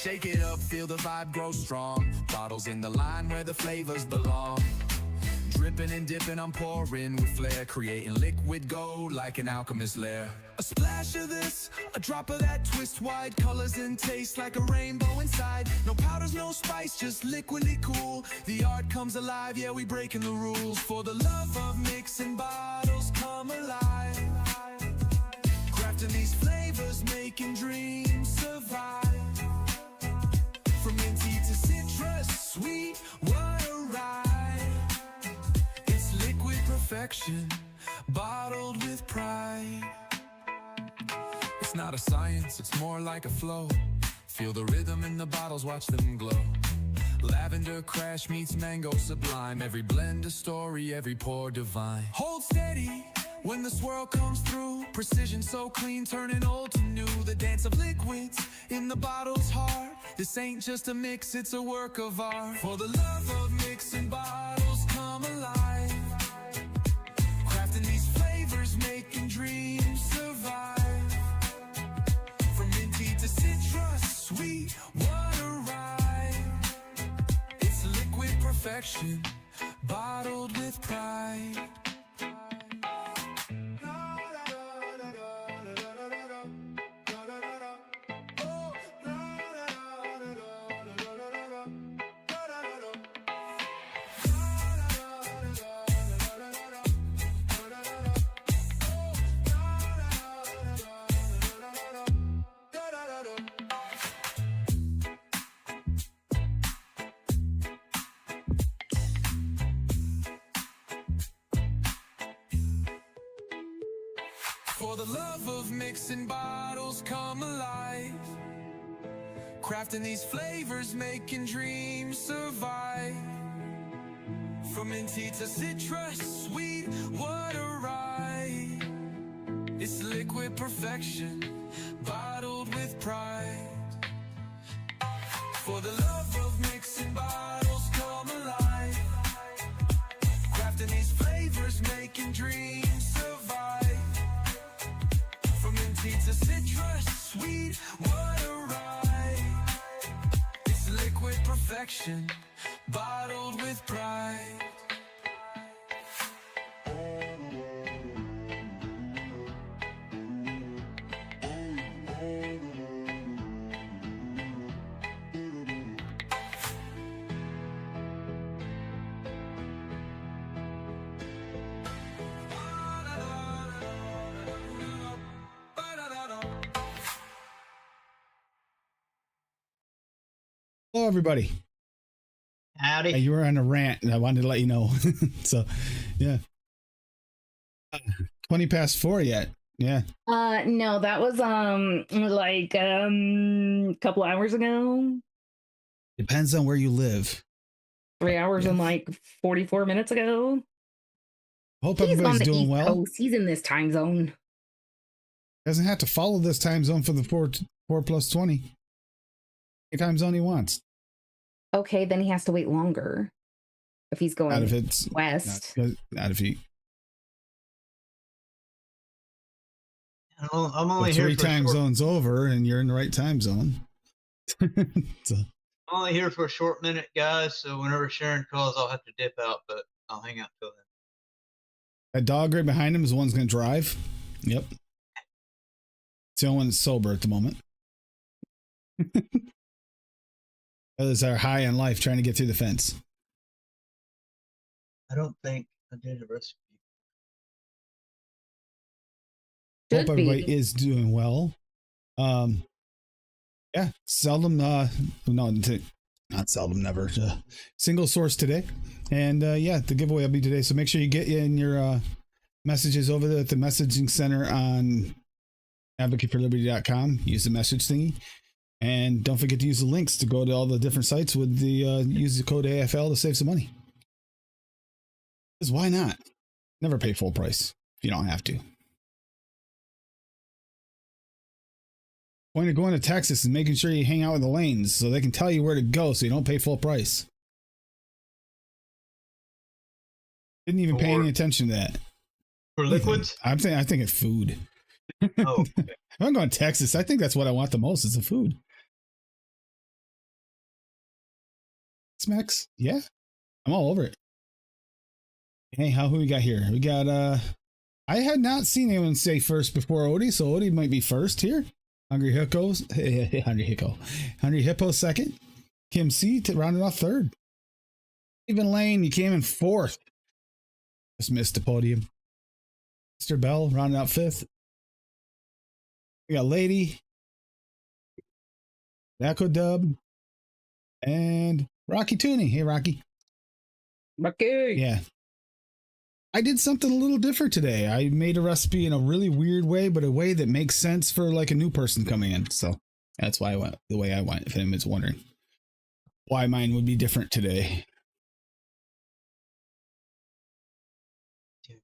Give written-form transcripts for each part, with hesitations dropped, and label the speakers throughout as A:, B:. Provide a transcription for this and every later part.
A: Shake it up, feel the vibe grow strong. Bottles in the line where the flavors belong. Dripping and dipping, I'm pouring with flair, creating liquid gold like an alchemist's lair. A splash of this, a drop of that, twist wide colors and taste like a rainbow inside. No powders, no spice, just liquidly cool. The art comes alive, yeah, we breaking the rules. For the love of mixing bottles come alive. Crafting these flavors, making dreams survive. From minty to citrus, sweet, what a ride. It's liquid perfection, bottled with pride. It's not a science, it's more like a flow. Feel the rhythm in the bottles, watch them glow. Lavender crash meets mango sublime. Every blend a story, every pour divine. Hold steady when the swirl comes through. Precision so clean, turning old to new. The dance of liquids in the bottle's heart. This ain't just a mix, it's a work of art. For the love of mixing bottles come alive. Crafting these flavors, making dreams survive. From minty to citrus, sweet, what a ride. It's liquid perfection, bottled with pride. For the love of mixing bottles come alive. Crafting these flavors, making dreams survive. From minty to citrus, sweet, what a ride. It's liquid perfection, bottled with pride. For the love of mixing bottles come alive. Crafting these flavors, making dreams survive. From minty to citrus, sweet, what a ride. It's liquid perfection, bottled with pride.
B: Hello, everybody.
C: Howdy.
B: You were on a rant, and I wanted to let you know. So, yeah. 20 past 4 yet. Yeah.
D: No, that was like a couple hours ago.
B: Depends on where you live.
D: 3 hours and like 44 minutes ago.
B: Hope
D: He's on
B: everybody's
D: the
B: doing
D: East
B: well.
D: Coast. He's in this time zone.
B: Doesn't have to follow this time zone for the 4 plus 20. Any time zone he wants.
D: Okay, then he has to wait longer if he's going
B: Not if it's
D: west.
B: Not if he.
C: I'm only here
B: three
C: for
B: time zones over, and you're in the right time zone. So,
C: I'm only here for a short minute, guys. So whenever Sharon calls, I'll have to dip out, but I'll hang out till then.
B: that dog right behind him is the one's going to drive. Yep. It's the only one that's sober at the moment. Others are high on life trying to get through the fence.
C: I don't think I did a recipe.
B: Hope everybody is doing well. Yeah, seldom, no, not seldom, never. Single source today. And yeah, the giveaway will be today. So make sure you get in your messages over there at the messaging center on advocateforliberty.com. Use the message thingy. And don't forget to use the links to go to all the different sites with the use the code AFL to save some money. Because why not? Never pay full price if you don't have to. Point of going to Texas is making sure you hang out with the lanes so they can tell you where to go so you don't pay full price. Didn't even pay
C: Or-
B: any attention to that.
C: For liquids?
B: I think it's food.
C: Oh, okay.
B: If I'm going to Texas, I think that's what I want the most is the food. Smacks? Yeah. I'm all over it. Hey, who we got here? We got I had not seen anyone say first before Odie, so Odie might be first here. Hungry Hippo second. Kim C to round it off third. Even Lane, you came in fourth. Just missed the podium. Mr. Bell rounded out fifth. We got Lady, Echo Dub, and Rocky Tooney. Hey, Rocky.
D: Rocky.
B: Yeah. I did something a little different today. I made a recipe in a really weird way, but a way that makes sense for like a new person coming in. So that's why I went the way I went, if anyone's wondering why mine would be different today.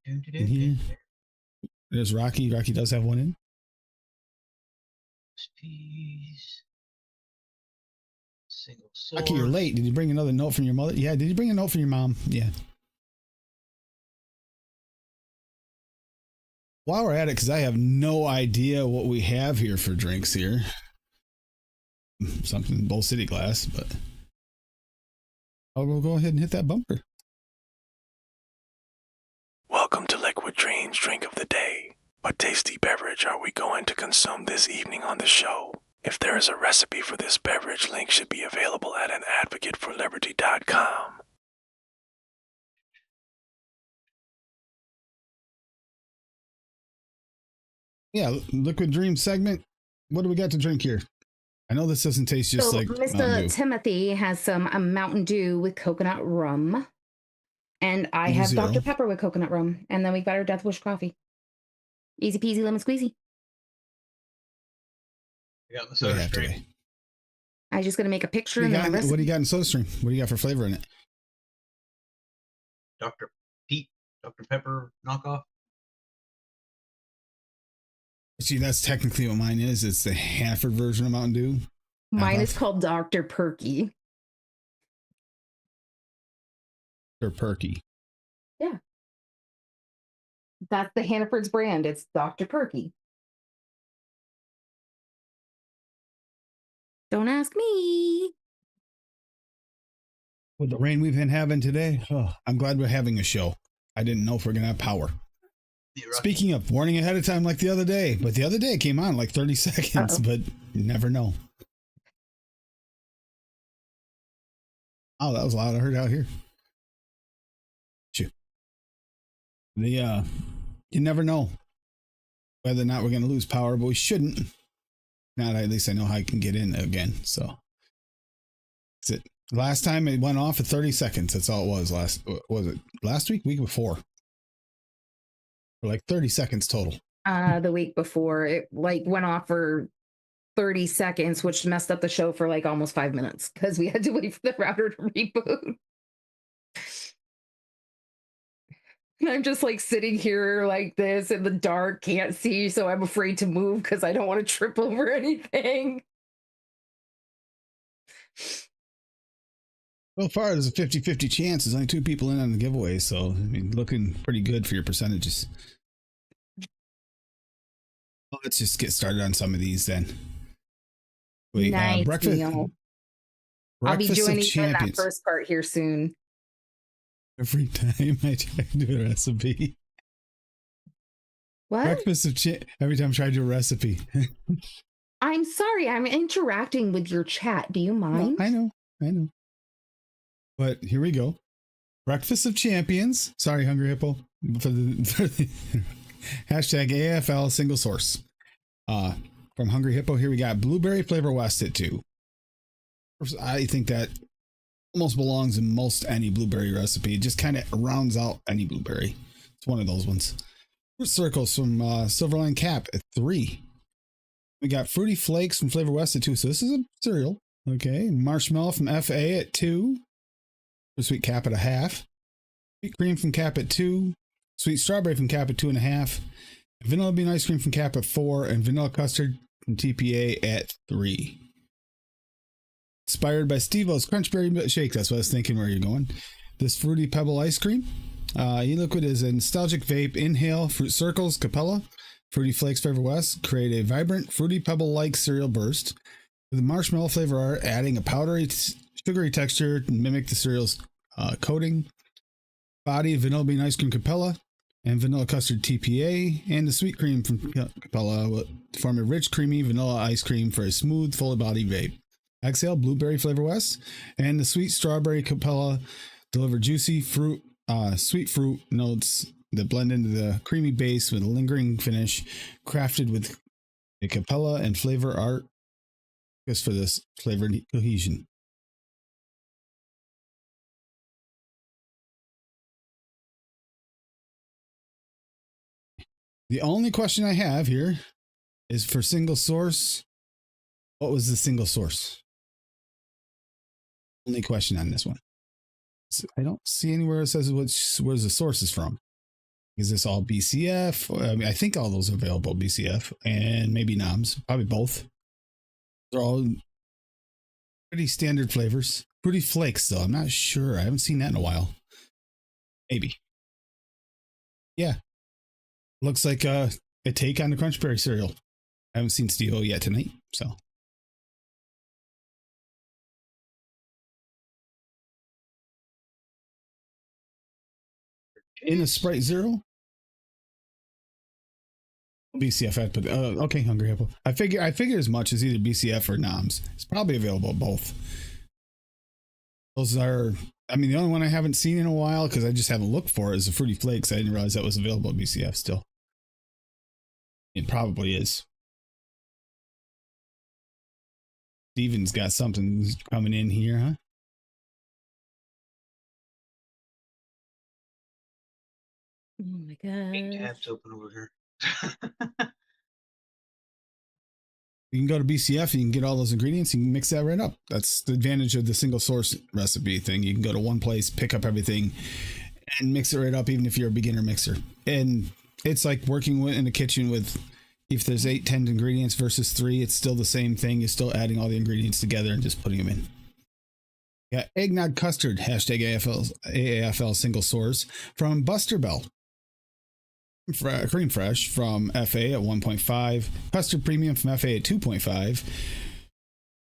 B: Here. There's Rocky. Rocky does have one in.
C: Peas. Single
B: Rocky, you're
C: source.
B: late. Did you bring another note from your mother? Yeah. Did you bring a note from your mom? Yeah. While we're at it, because I have no idea what we have here for drinks here. Something Bowl City glass, but we'll go ahead and hit that bumper.
E: Welcome to Liquid Dreams Drink of the Day. What tasty beverage are we going to consume this evening on the show? If there is a recipe for this beverage, link should be available at anadvocateforliberty.com.
B: Yeah, Liquid Dream segment. What do we got to drink here? I know this doesn't taste just
D: So
B: like Mountain
D: Mr.
B: Dew.
D: Timothy has some Mountain Dew with coconut rum. And I have
B: Zero.
D: Dr. Pepper with coconut rum. And then we've got our Death Wish coffee. Easy peasy lemon squeezy.
C: I got the
B: What do you
C: soda
B: have
C: stream.
B: today?
D: I'm just going to make a picture
B: What
D: and
B: do,
D: then a
B: you got,
D: recipe.
B: what do you got in SodaStream? What do you got for flavor in it?
C: Dr. Pete, Dr. Pepper knockoff.
B: See, that's technically what mine is. It's the Hanford version of Mountain Dew.
D: Mine is
B: knockoff.
D: called Dr. Perky.
B: Or Perky.
D: That's the Hannaford's brand. It's Dr. Perky. Don't ask me.
B: With the rain we've been having today, I'm glad we're having a show. I didn't know if we're going to have power.
C: Yeah, right.
B: Speaking of, warning ahead of time like the other day. But the other day it came on like 30 seconds,
D: Uh-oh.
B: but you never know. Oh, that was loud. I heard out here. Shoot. You never know whether or not we're going to lose power, but we shouldn't. Not at least I know how I can get in again. So that's it. Last time it went off for 30 seconds. That's all it was. Last week before? For like 30 seconds total.
D: The week before it like went off for 30 seconds, which messed up the show for like almost 5 minutes because we had to wait for the router to reboot. And I'm just like sitting here like this in the dark, can't see, so I'm afraid to move because I don't want to trip over anything.
B: So far, there's a 50-50 chance. There's only 2 people in on the giveaway, so I mean, looking pretty good for your percentages. Well, let's just get started on some of these then. Wait,
D: Nice,
B: breakfast.
D: Neil. I'll be
B: Breakfast
D: joining
B: of
D: you in that
B: Champions.
D: first part here soon.
B: Every time I try to do a recipe,
D: What?
B: breakfast of every time I try to do a recipe.
D: I'm sorry, I'm interacting with your chat. Do you mind?
B: I know. But here we go. Breakfast of Champions. Sorry, Hungry Hippo. For the hashtag AFL single source. From Hungry Hippo, here we got blueberry flavor West at 2. I think that almost belongs in most any blueberry recipe. It just kind of rounds out any blueberry. It's one of those ones. Fruit Circles from Silverline Cap at 3. We got Fruity Flakes from Flavor West at 2. So this is a cereal. Okay. Marshmallow from FA at 2. Sweet Cap at 1/2. Sweet Cream from Cap at 2. Sweet Strawberry from Cap at 2.5. Vanilla Bean Ice Cream from Cap at 4. And Vanilla Custard from TPA at 3. Inspired by Steve-O's Crunchberry Shake. That's what I was thinking where you're going. This Fruity Pebble Ice Cream E-Liquid is a nostalgic vape. Inhale, Fruit Circles, Capella, Fruity Flakes Flavor West. Create a vibrant, fruity pebble-like cereal burst with a marshmallow flavor art, adding a powdery, sugary texture to mimic the cereal's coating. Body, Vanilla Bean Ice Cream Capella, and Vanilla Custard TPA, and the sweet cream from Capella will form a rich, creamy vanilla ice cream for a smooth, fully body vape. Exhale, Blueberry Flavor West, and the sweet strawberry Capella deliver juicy fruit, sweet fruit notes that blend into the creamy base with a lingering finish, crafted with a Capella and flavor art just for this flavor cohesion. The only question I have here is for single source. What was the single source? Only question on this one. I don't see anywhere it says where's the source is from. Is this all BCF? I mean, I think all those are available, BCF and maybe Nomz, probably both. They're all pretty standard flavors. Fruity Flakes, though. I'm not sure. I haven't seen that in a while. Maybe. Yeah. Looks like a take on the Crunch Berry cereal. I haven't seen Steve-O yet tonight, so. In a Sprite Zero? BCF, but okay, Hungry Apple. I figure as much as either BCF or Nomz. It's probably available at both. Those are, I mean, the only one I haven't seen in a while because I just haven't looked for it is the Fruity Flakes. I didn't realize that was available at BCF still. It probably is. Steven's got something coming in here, huh?
D: Oh my
C: Pink
D: god.
C: tabs open over here.
B: You can go to BCF, you can get all those ingredients, you can mix that right up. That's the advantage of the single source recipe thing. You can go to one place, pick up everything, and mix it right up, even if you're a beginner mixer. And it's like working in the kitchen with, if there's 8-10 ingredients versus 3, it's still the same thing. You're still adding all the ingredients together and just putting them in. Yeah, eggnog custard, hashtag AAFL single source from Buster Bell. Cream Fresh from FA at 1.5, Custard Premium from FA at 2.5,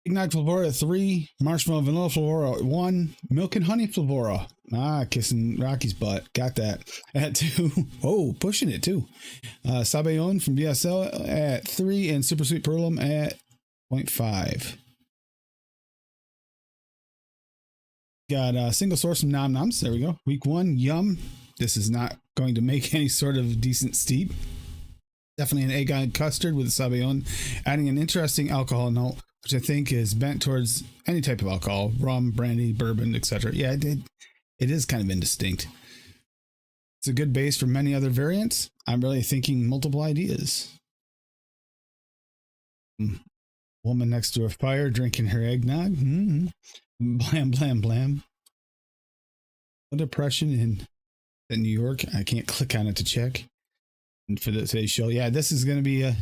B: Eggnog Flavora at 3, Marshmallow Vanilla Flavora at 1, Milk and Honey Flavora, kissing Rocky's butt, got that, at 2, oh, pushing it too, Sabayon from BSL at 3, and Super Sweet Perlum at 0.5. Got a single source from Nomz. There we go. Week 1, yum. This is not going to make any sort of decent steep. Definitely an eggnog custard with a Sabayon, adding an interesting alcohol note, which I think is bent towards any type of alcohol, rum, brandy, bourbon, etc. Yeah, it is kind of indistinct. It's a good base for many other variants. I'm really thinking multiple ideas. Woman next to a fire drinking her eggnog. Blam, blam, blam. No depression in New York. I can't click on it to check. And for today's show, yeah, this is going to be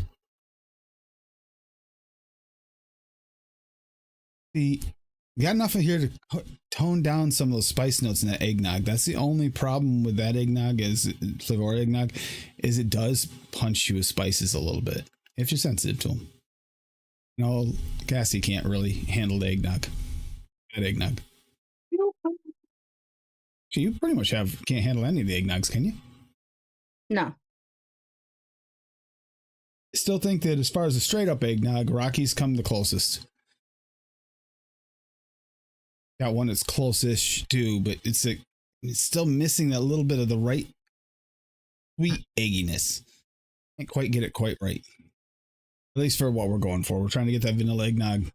B: you got enough of here to tone down some of those spice notes in that eggnog. That's the only problem with that eggnog, is flavor eggnog, is it does punch you with spices a little bit if you're sensitive to them. No, Cassie can't really handle the eggnog. That eggnog. So you pretty much can't handle any of the eggnogs, can you?
D: No.
B: I still think that as far as a straight up eggnog, Rocky's come the closest. Got one that's close-ish too, but it's still missing that little bit of the right sweet egginess. Can't quite get it quite right. At least for what we're going for. We're trying to get that vanilla eggnog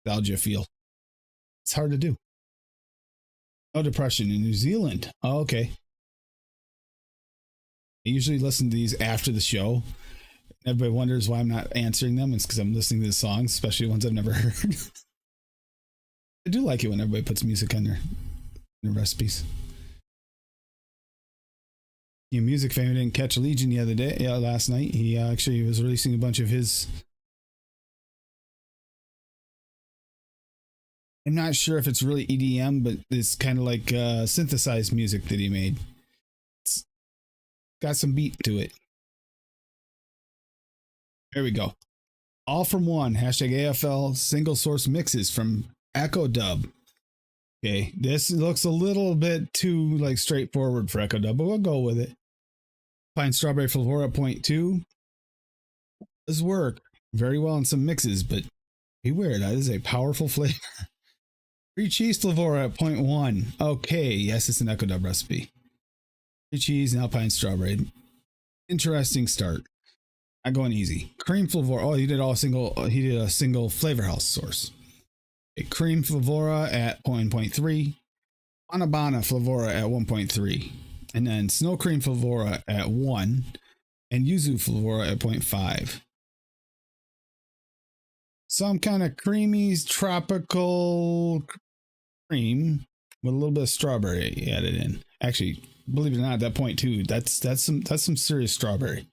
B: nostalgia feel. It's hard to do. No depression in New Zealand. Oh, okay. I usually listen to these after the show. Everybody wonders why I'm not answering them. It's because I'm listening to the songs, especially ones I've never heard. I do like it when everybody puts music on their recipes. Music fan didn't catch Legion the other day, last night. He actually was releasing a bunch of his. I'm not sure if it's really EDM, but it's kind of like synthesized music that he made. got some beat to it. There we go. All from one. Hashtag AFL single source mixes from Echo Dub. Okay, this looks a little bit too like straightforward for Echo Dub, but we'll go with it. Pine Strawberry Flavora 0.2. Does work very well in some mixes, but beware, that is a powerful flavor. Free cheese Flavora at 0.1. Okay, yes, it's an Echo Dub recipe. Free cheese and Alpine Strawberry. Interesting start. Not going easy. Cream Flavora. Oh, he did a single flavor house source. A cream Flavora at 0.3. Anabana Flavora at 1.3. And then Snow Cream Flavora at 1. And Yuzu Flavora at 0.5. Some kind of creamy tropical cream with a little bit of strawberry added in. Actually, believe it or not, that 0.2, that's some serious strawberry.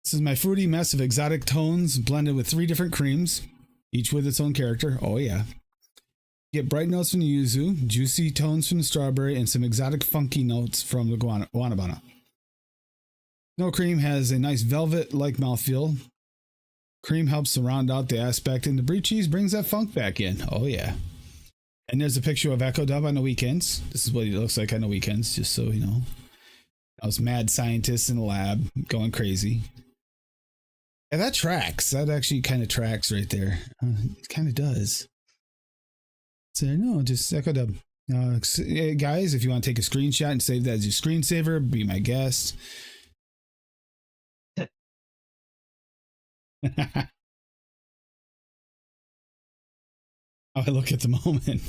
B: This is my fruity mess of exotic tones blended with 3 different creams, each with its own character. Oh yeah. Get bright notes from the yuzu, juicy tones from the strawberry, and some exotic funky notes from the guanabana. Snow cream has a nice velvet-like mouthfeel. Cream helps to round out the aspect, and the brie cheese brings that funk back in. Oh yeah. And there's a picture of Echo Dub on the weekends. This is what he looks like on the weekends, just so you know. I was mad scientists in the lab going crazy. Yeah, that tracks. That actually kind of tracks right there. It kind of does. So no, just Echo Dub. Guys, if you want to take a screenshot and save that as your screensaver, be my guest. How I look at the moment.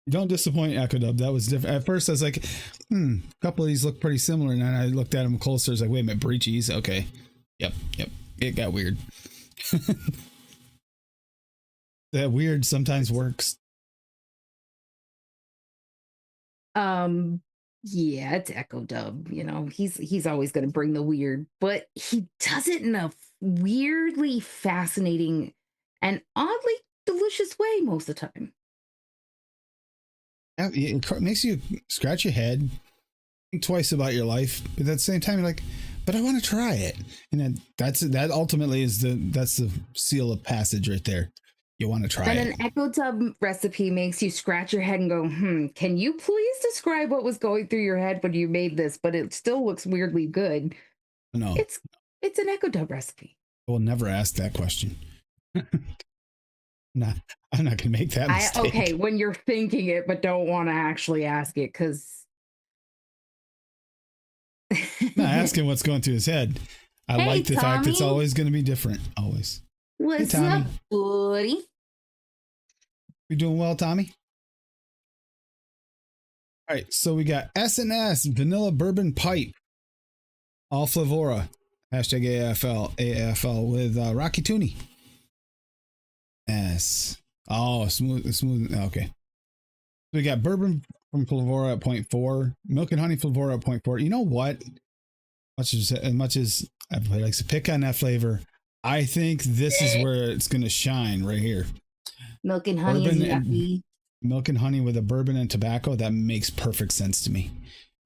B: Don't disappoint, Echo Dub. That was different. At first, I was like, a couple of these look pretty similar. And then I looked at them closer. I was like, wait a minute, brie cheese? Okay. Yep. It got weird. That weird sometimes works.
D: Yeah, it's Echo Dub. You know, he's always going to bring the weird, but he does it in a weirdly fascinating and oddly delicious way most of the time.
B: It makes you scratch your head, think twice about your life, but at the same time, you're like, but I want to try it. And then that ultimately is that's the seal of passage right there. You want to try it.
D: And an Echo Dub recipe makes you scratch your head and go, can you please describe what was going through your head when you made this? But it still looks weirdly good.
B: No.
D: It's an Echo Dub recipe.
B: I will never ask that question. Nah, I'm not going to make that mistake.
D: Okay, when you're thinking it, but don't want to actually ask it, because...
B: Not asking what's going through his head. I like the fact it's always going to be different. Always.
D: What's up, buddy?
B: You doing well, Tommy? All right, so we got S&S Vanilla Bourbon Pipe. All Flavora. Hashtag AFL with Rocky Tooney. S. Oh, smooth. Okay. We got bourbon from Flavora at 0.4. Milk and honey Flavora at 0.4. You know what? As much as everybody likes to pick on that flavor, I think this is where it's going to shine right here.
D: Milk and honey is yucky.
B: Milk and honey with a bourbon and tobacco, that makes perfect sense to me.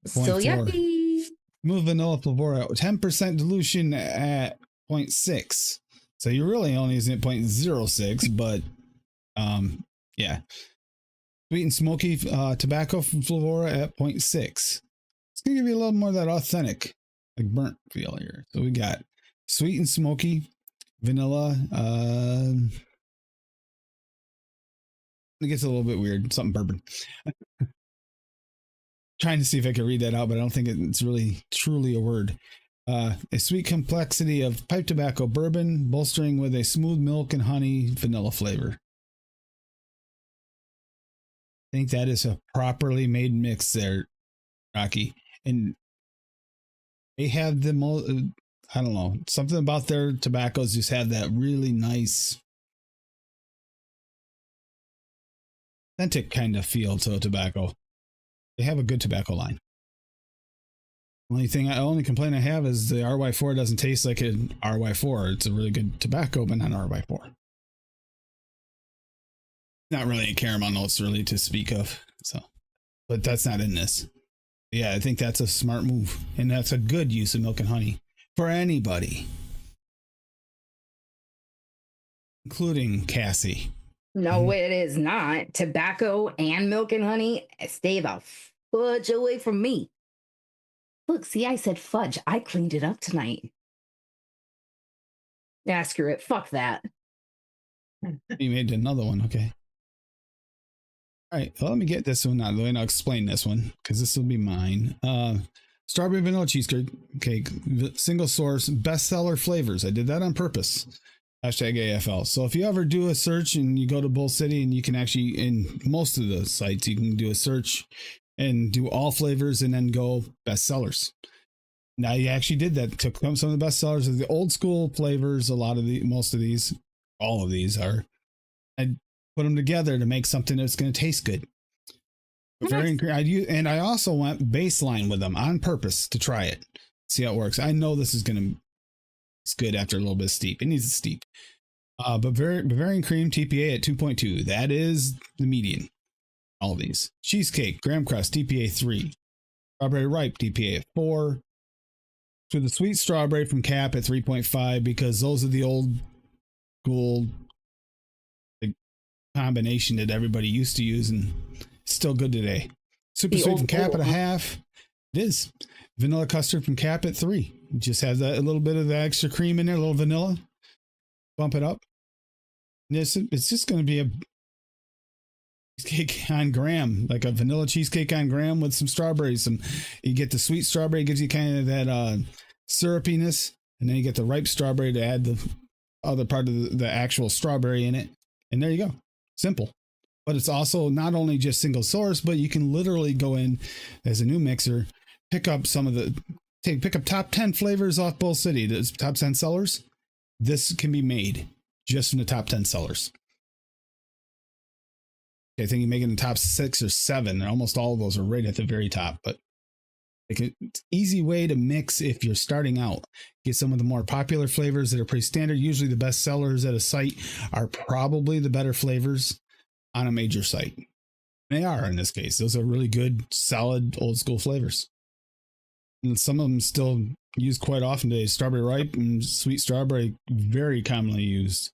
D: Still yucky.
B: Smooth vanilla Flavora, 10% dilution at 0.6. So you're really only using it 0.06, but yeah. Sweet and smoky tobacco from Flavora at 0.6. It's gonna give you a little more of that authentic, like burnt feel here. So we got sweet and smoky vanilla. It gets a little bit weird. Something bourbon. Trying to see if I can read that out, but I don't think it's really truly a word. A sweet complexity of pipe tobacco bourbon, bolstering with a smooth milk and honey vanilla flavor. I think that is a properly made mix there, Rocky. And they have the most, I don't know, something about their tobaccos just have that really nice, authentic kind of feel to a tobacco. They have a good tobacco line. Only complaint I have is the RY4 doesn't taste like an RY4. It's a really good tobacco, but not RY4. not really a caramel notes really to speak of. So, but that's not in this. Yeah, I think that's a smart move, and that's a good use of milk and honey for anybody, including Cassie.
D: No, it is not. Tobacco and milk and honey, stay the fudge away from me. Look, see, I said fudge. I cleaned it up tonight. Yeah, screw it. Fuck that.
B: You made another one, okay. All right, well, let me get this one out of the way and I'll explain this one because this will be mine. Strawberry vanilla cheesecake cake, single source, bestseller flavors. I did that on purpose. Hashtag AFL. So if you ever do a search and you go to Bull City, and you can actually, in most of the sites, you can do a search and do all flavors and then go bestsellers. Now you actually did that. Took some of the bestsellers of the old school flavors. Most of these, all of these are, and put them together to make something that's going to taste good. I also went baseline with them on purpose to try it, see how it works. I know this is it's good after a little bit of steep. It needs to steep. But Bavarian cream TPA at 2.2. That is the median. All of these. Cheesecake, graham crust, TPA 3. Strawberry ripe, TPA at 4. To the sweet strawberry from Cap at 3.5, because those are the old school combination that everybody used to use, and it's still good today. Super sweet from Cap at a half. It is. Vanilla custard from Cap at 3. It just has a little bit of the extra cream in there, a little vanilla. Bump it up. And it's just going to be a cheesecake on graham, like a vanilla cheesecake on graham with some strawberries. You get the sweet strawberry, gives you kind of that syrupiness, and then you get the ripe strawberry to add the other part of the actual strawberry in it. And there you go. Simple. But it's also not only just single source, but you can literally go in as a new mixer, pick up top 10 flavors off Bull City, the top 10 sellers. This can be made just from the top 10 sellers. I think you make it in the top 6 or 7, and almost all of those are right at the very top. But it's an easy way to mix if you're starting out. Get some of the more popular flavors that are pretty standard. Usually the best sellers at a site are probably the better flavors on a major site. They are in this case. Those are really good, solid, old school flavors. And some of them still used quite often today. Strawberry ripe and sweet strawberry, very commonly used.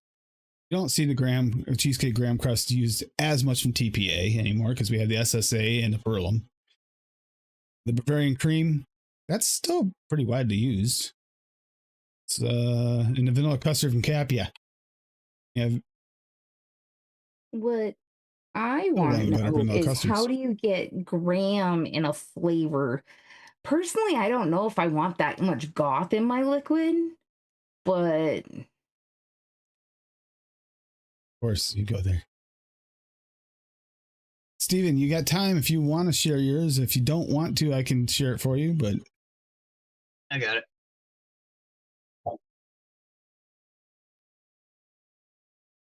B: You don't see the cheesecake graham crust used as much from TPA anymore because we have the SSA and the Perlum. The Bavarian cream, that's still pretty widely used. It's in the vanilla custard from Cap, yeah.
D: What I want to know is how do you get graham in a flavor? Personally, I don't know if I want that much goth in my liquid, but
B: of course, you go there. Steven, you got time if you want to share yours. If you don't want to, I can share it for you, but
C: I got it.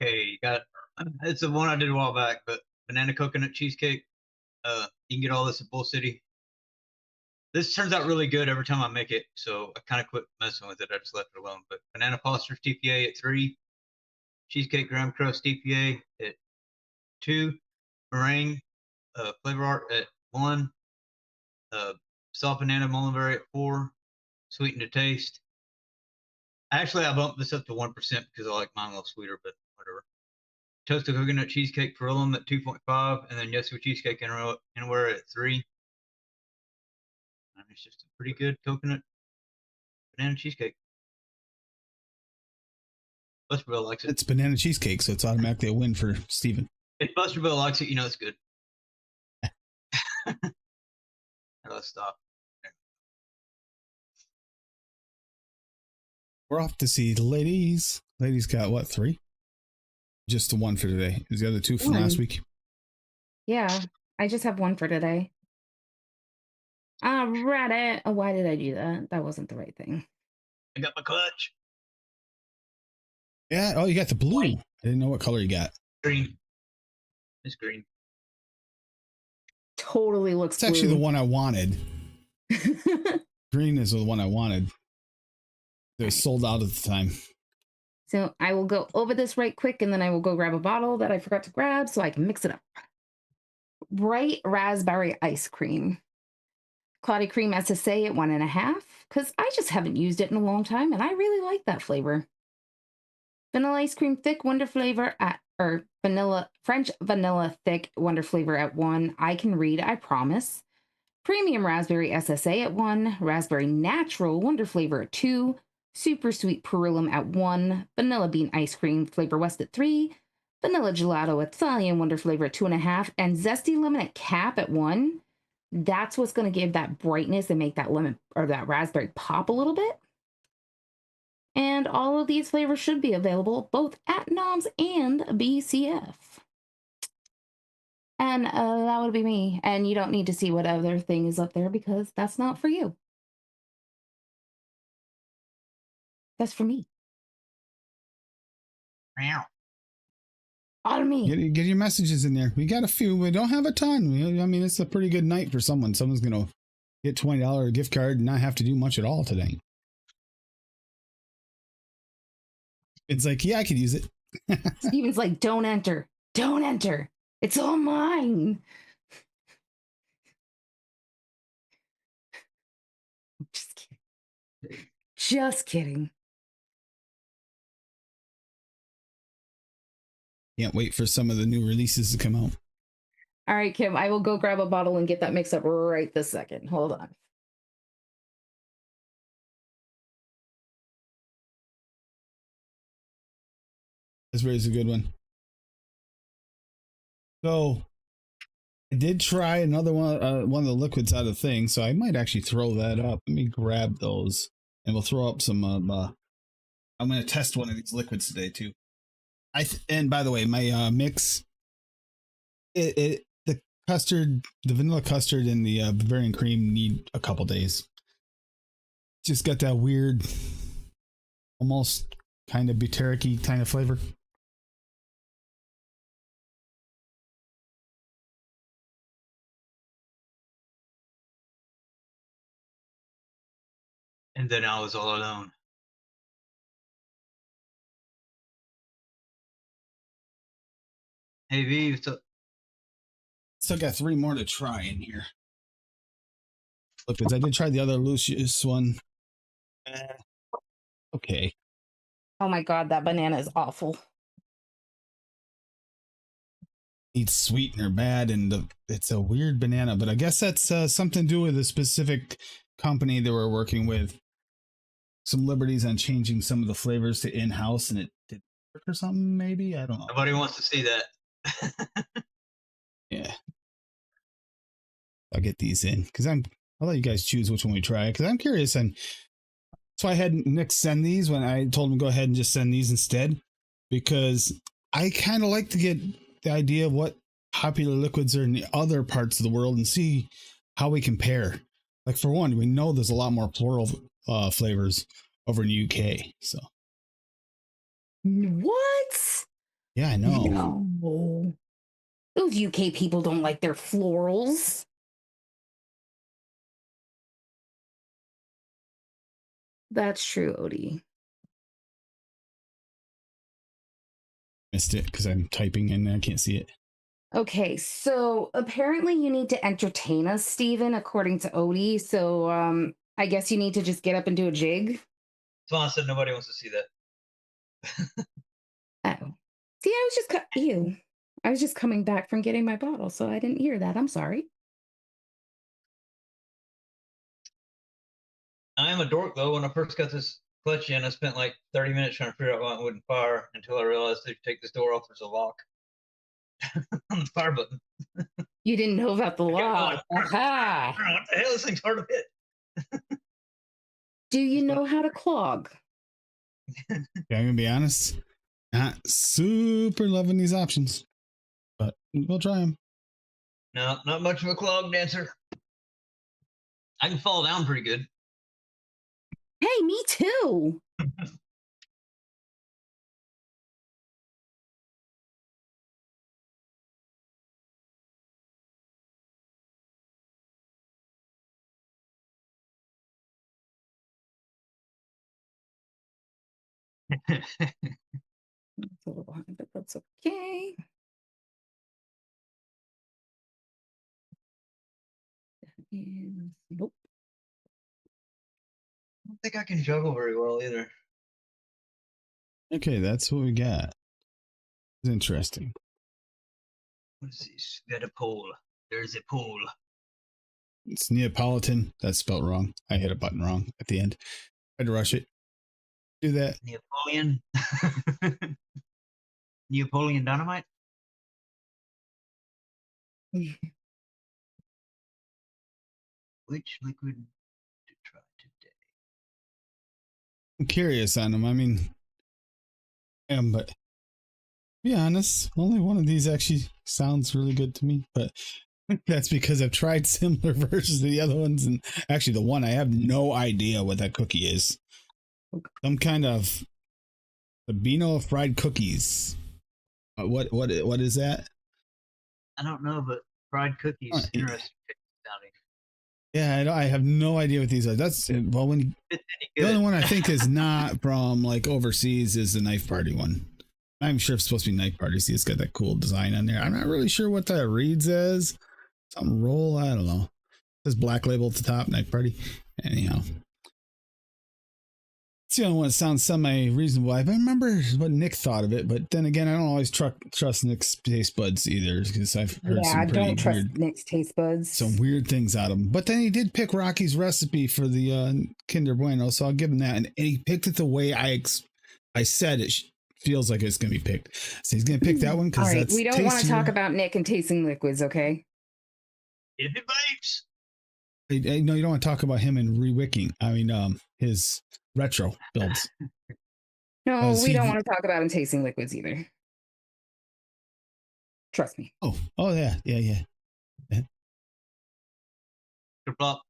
C: Okay, you got it's the one I did a while back, but banana coconut cheesecake. You can get all this at Bull City. This turns out really good every time I make it, so I kind of quit messing with it. I just left it alone. But banana Foster's TPA at 3, cheesecake graham crust TPA at 2, meringue flavor art at 1, soft banana mulberry at 4, sweetened to taste. Actually, I bumped this up to 1% because I like mine a little sweeter, but whatever. Toasted coconut cheesecake Perlum at 2.5, and then Yesu cheesecake anywhere at 3. It's just a pretty good coconut banana cheesecake. Busterville likes it.
B: It's banana cheesecake, so it's automatically a win for Steven.
C: If Busterville likes it, you know it's good. Let's stop.
B: We're off to see the ladies. Ladies got what, 3? Just the 1 for today. Is the other 2 from last week?
D: Yeah, I just have 1 for today. Reddit. Oh, why did I do that? That wasn't the right thing.
C: I got my clutch.
B: Yeah. Oh, you got the blue. I didn't know what color you got.
C: Green. It's green.
D: Totally looks
B: It's actually the one I wanted. Green is the one I wanted. It was sold out at the time.
D: So I will go over this right quick and then I will go grab a bottle that I forgot to grab so I can mix it up. Bright raspberry ice cream. Cloudy cream SSA at 1.5, because I just haven't used it in a long time and I really like that flavor. Vanilla ice cream thick wonder flavor at, or vanilla, French vanilla thick wonder flavor at 1. I can read, I promise. Premium raspberry SSA at 1. Raspberry natural wonder flavor at 2. Super sweet perulum at 1. Vanilla bean ice cream flavor west at 3. Vanilla gelato Italian wonder flavor at 2.5. And zesty lemon at cap at 1. That's what's going to give that brightness and make that lemon or that raspberry pop a little bit. And all of these flavors should be available both at Nomz and BCF. And that would be me. And you don't need to see what other thing is up there because that's not for you. That's for me.
C: Meow.
D: On me.
B: Get your messages in there. We got a few. We don't have a ton. I mean, it's a pretty good night for someone. Someone's going to get $20 gift card and not have to do much at all today. It's like, yeah, I could use it.
D: Steven's like, don't enter. Don't enter. It's all mine. Just kidding. Just kidding.
B: Can't wait for some of the new releases to come out.
D: All right, Kim, I will go grab a bottle and get that mixed up right this second. Hold on.
B: This is a good one. So I did try another one of the liquids out of thing, so I might actually throw that up. Let me grab those, and we'll throw up some. I'm going to test one of these liquids today too. And by the way, my mix, the custard, the vanilla custard, and the Bavarian cream need a couple days. Just got that weird, almost kind of butyric-y kind of flavor.
C: And then I was all alone. Hey, V, what's up?
B: Still got 3 more to try in here. Liquids. I did try the other Lucius one. Okay.
D: Oh my God, that banana is awful.
B: Needs sweetener bad, and it's a weird banana, but I guess that's something to do with a specific company that we're working with. Some liberties on changing some of the flavors to in-house, and it did work or something, maybe? I don't know.
C: Nobody wants to see that.
B: Yeah. I'll get these in, because I'll let you guys choose which one we try, because I'm curious, and so I had Nick send these when I told him to go ahead and just send these instead, because I kind of like to get the idea of what popular liquids are in the other parts of the world and see how we compare. Like, for one, we know there's a lot more floral flavors over in the UK. So,
D: What?
B: yeah, I know.
D: No. Those UK people don't like their florals. That's true, Odie.
B: Missed it because I'm typing and I can't see it.
D: Okay, so apparently you need to entertain us, Steven, according to Odie. So I guess you need to just get up and do a jig.
C: Swan said nobody wants to see that.
D: Oh. See, I was just coming back from getting my bottle, so I didn't hear that. I'm sorry.
C: I am a dork, though. When I first got this clutch in, I spent like 30 minutes trying to figure out why it wouldn't fire until I realized to take this door off, there's a lock on the fire button.
D: You didn't know about the lock. Aha!
C: What the hell? This thing's hard to hit.
D: Do you know how to clog?
B: Yeah, I'm gonna be honest, not super loving these options, but we'll try them.
C: No, not much of a clog dancer. I can fall down pretty good.
D: Hey, me too. It's a little behind, but that's okay. Nope.
C: I don't think I can juggle very well either.
B: Okay, that's what we got. It's interesting.
C: What is this? Got a pole. There's a pole.
B: It's Neapolitan. That's spelled wrong. I hit a button wrong at the end. I had to rush it. Do that.
C: Napoleon. Neapolitan dynamite. Which liquid to try today?
B: I'm curious on them. I mean, but to be honest, only one of these actually sounds really good to me. But that's because I've tried similar versions of the other ones, and actually, the one I have no idea what that cookie is. Some kind of Sabino fried cookies. What is that?
C: I don't know, but fried cookies. Interesting sounding.
B: Yeah, I have no idea what these are. That's well, when the only one I think is not from like overseas is the Knife Party one. I'm sure it's supposed to be Knife Party. See, it's got that cool design on there. I'm not really sure what that reads as. Something roll. I don't know. It says Black Label at the top. Knife Party. Anyhow. It's the only one that sounds semi-reasonable. I remember what Nick thought of it, but then again, I don't always trust Nick's taste buds either, because I've heard some pretty
D: don't trust
B: weird,
D: Nick's taste buds.
B: some weird things out of him. But then he did pick Rocky's recipe for the Kinder Bueno, so I'll give him that. And he picked it the way I said it feels like it's going to be picked. So he's going to pick that one because
D: all right,
B: that's
D: we don't want to
B: tastier.
D: talk about Nick and tasting liquids, okay?
C: If it vapes.
B: No, you don't want to talk about him and rewicking. I mean, his retro builds.
D: No, we don't want to talk about him tasting liquids either. Trust me.
B: Oh, yeah.
C: Flop.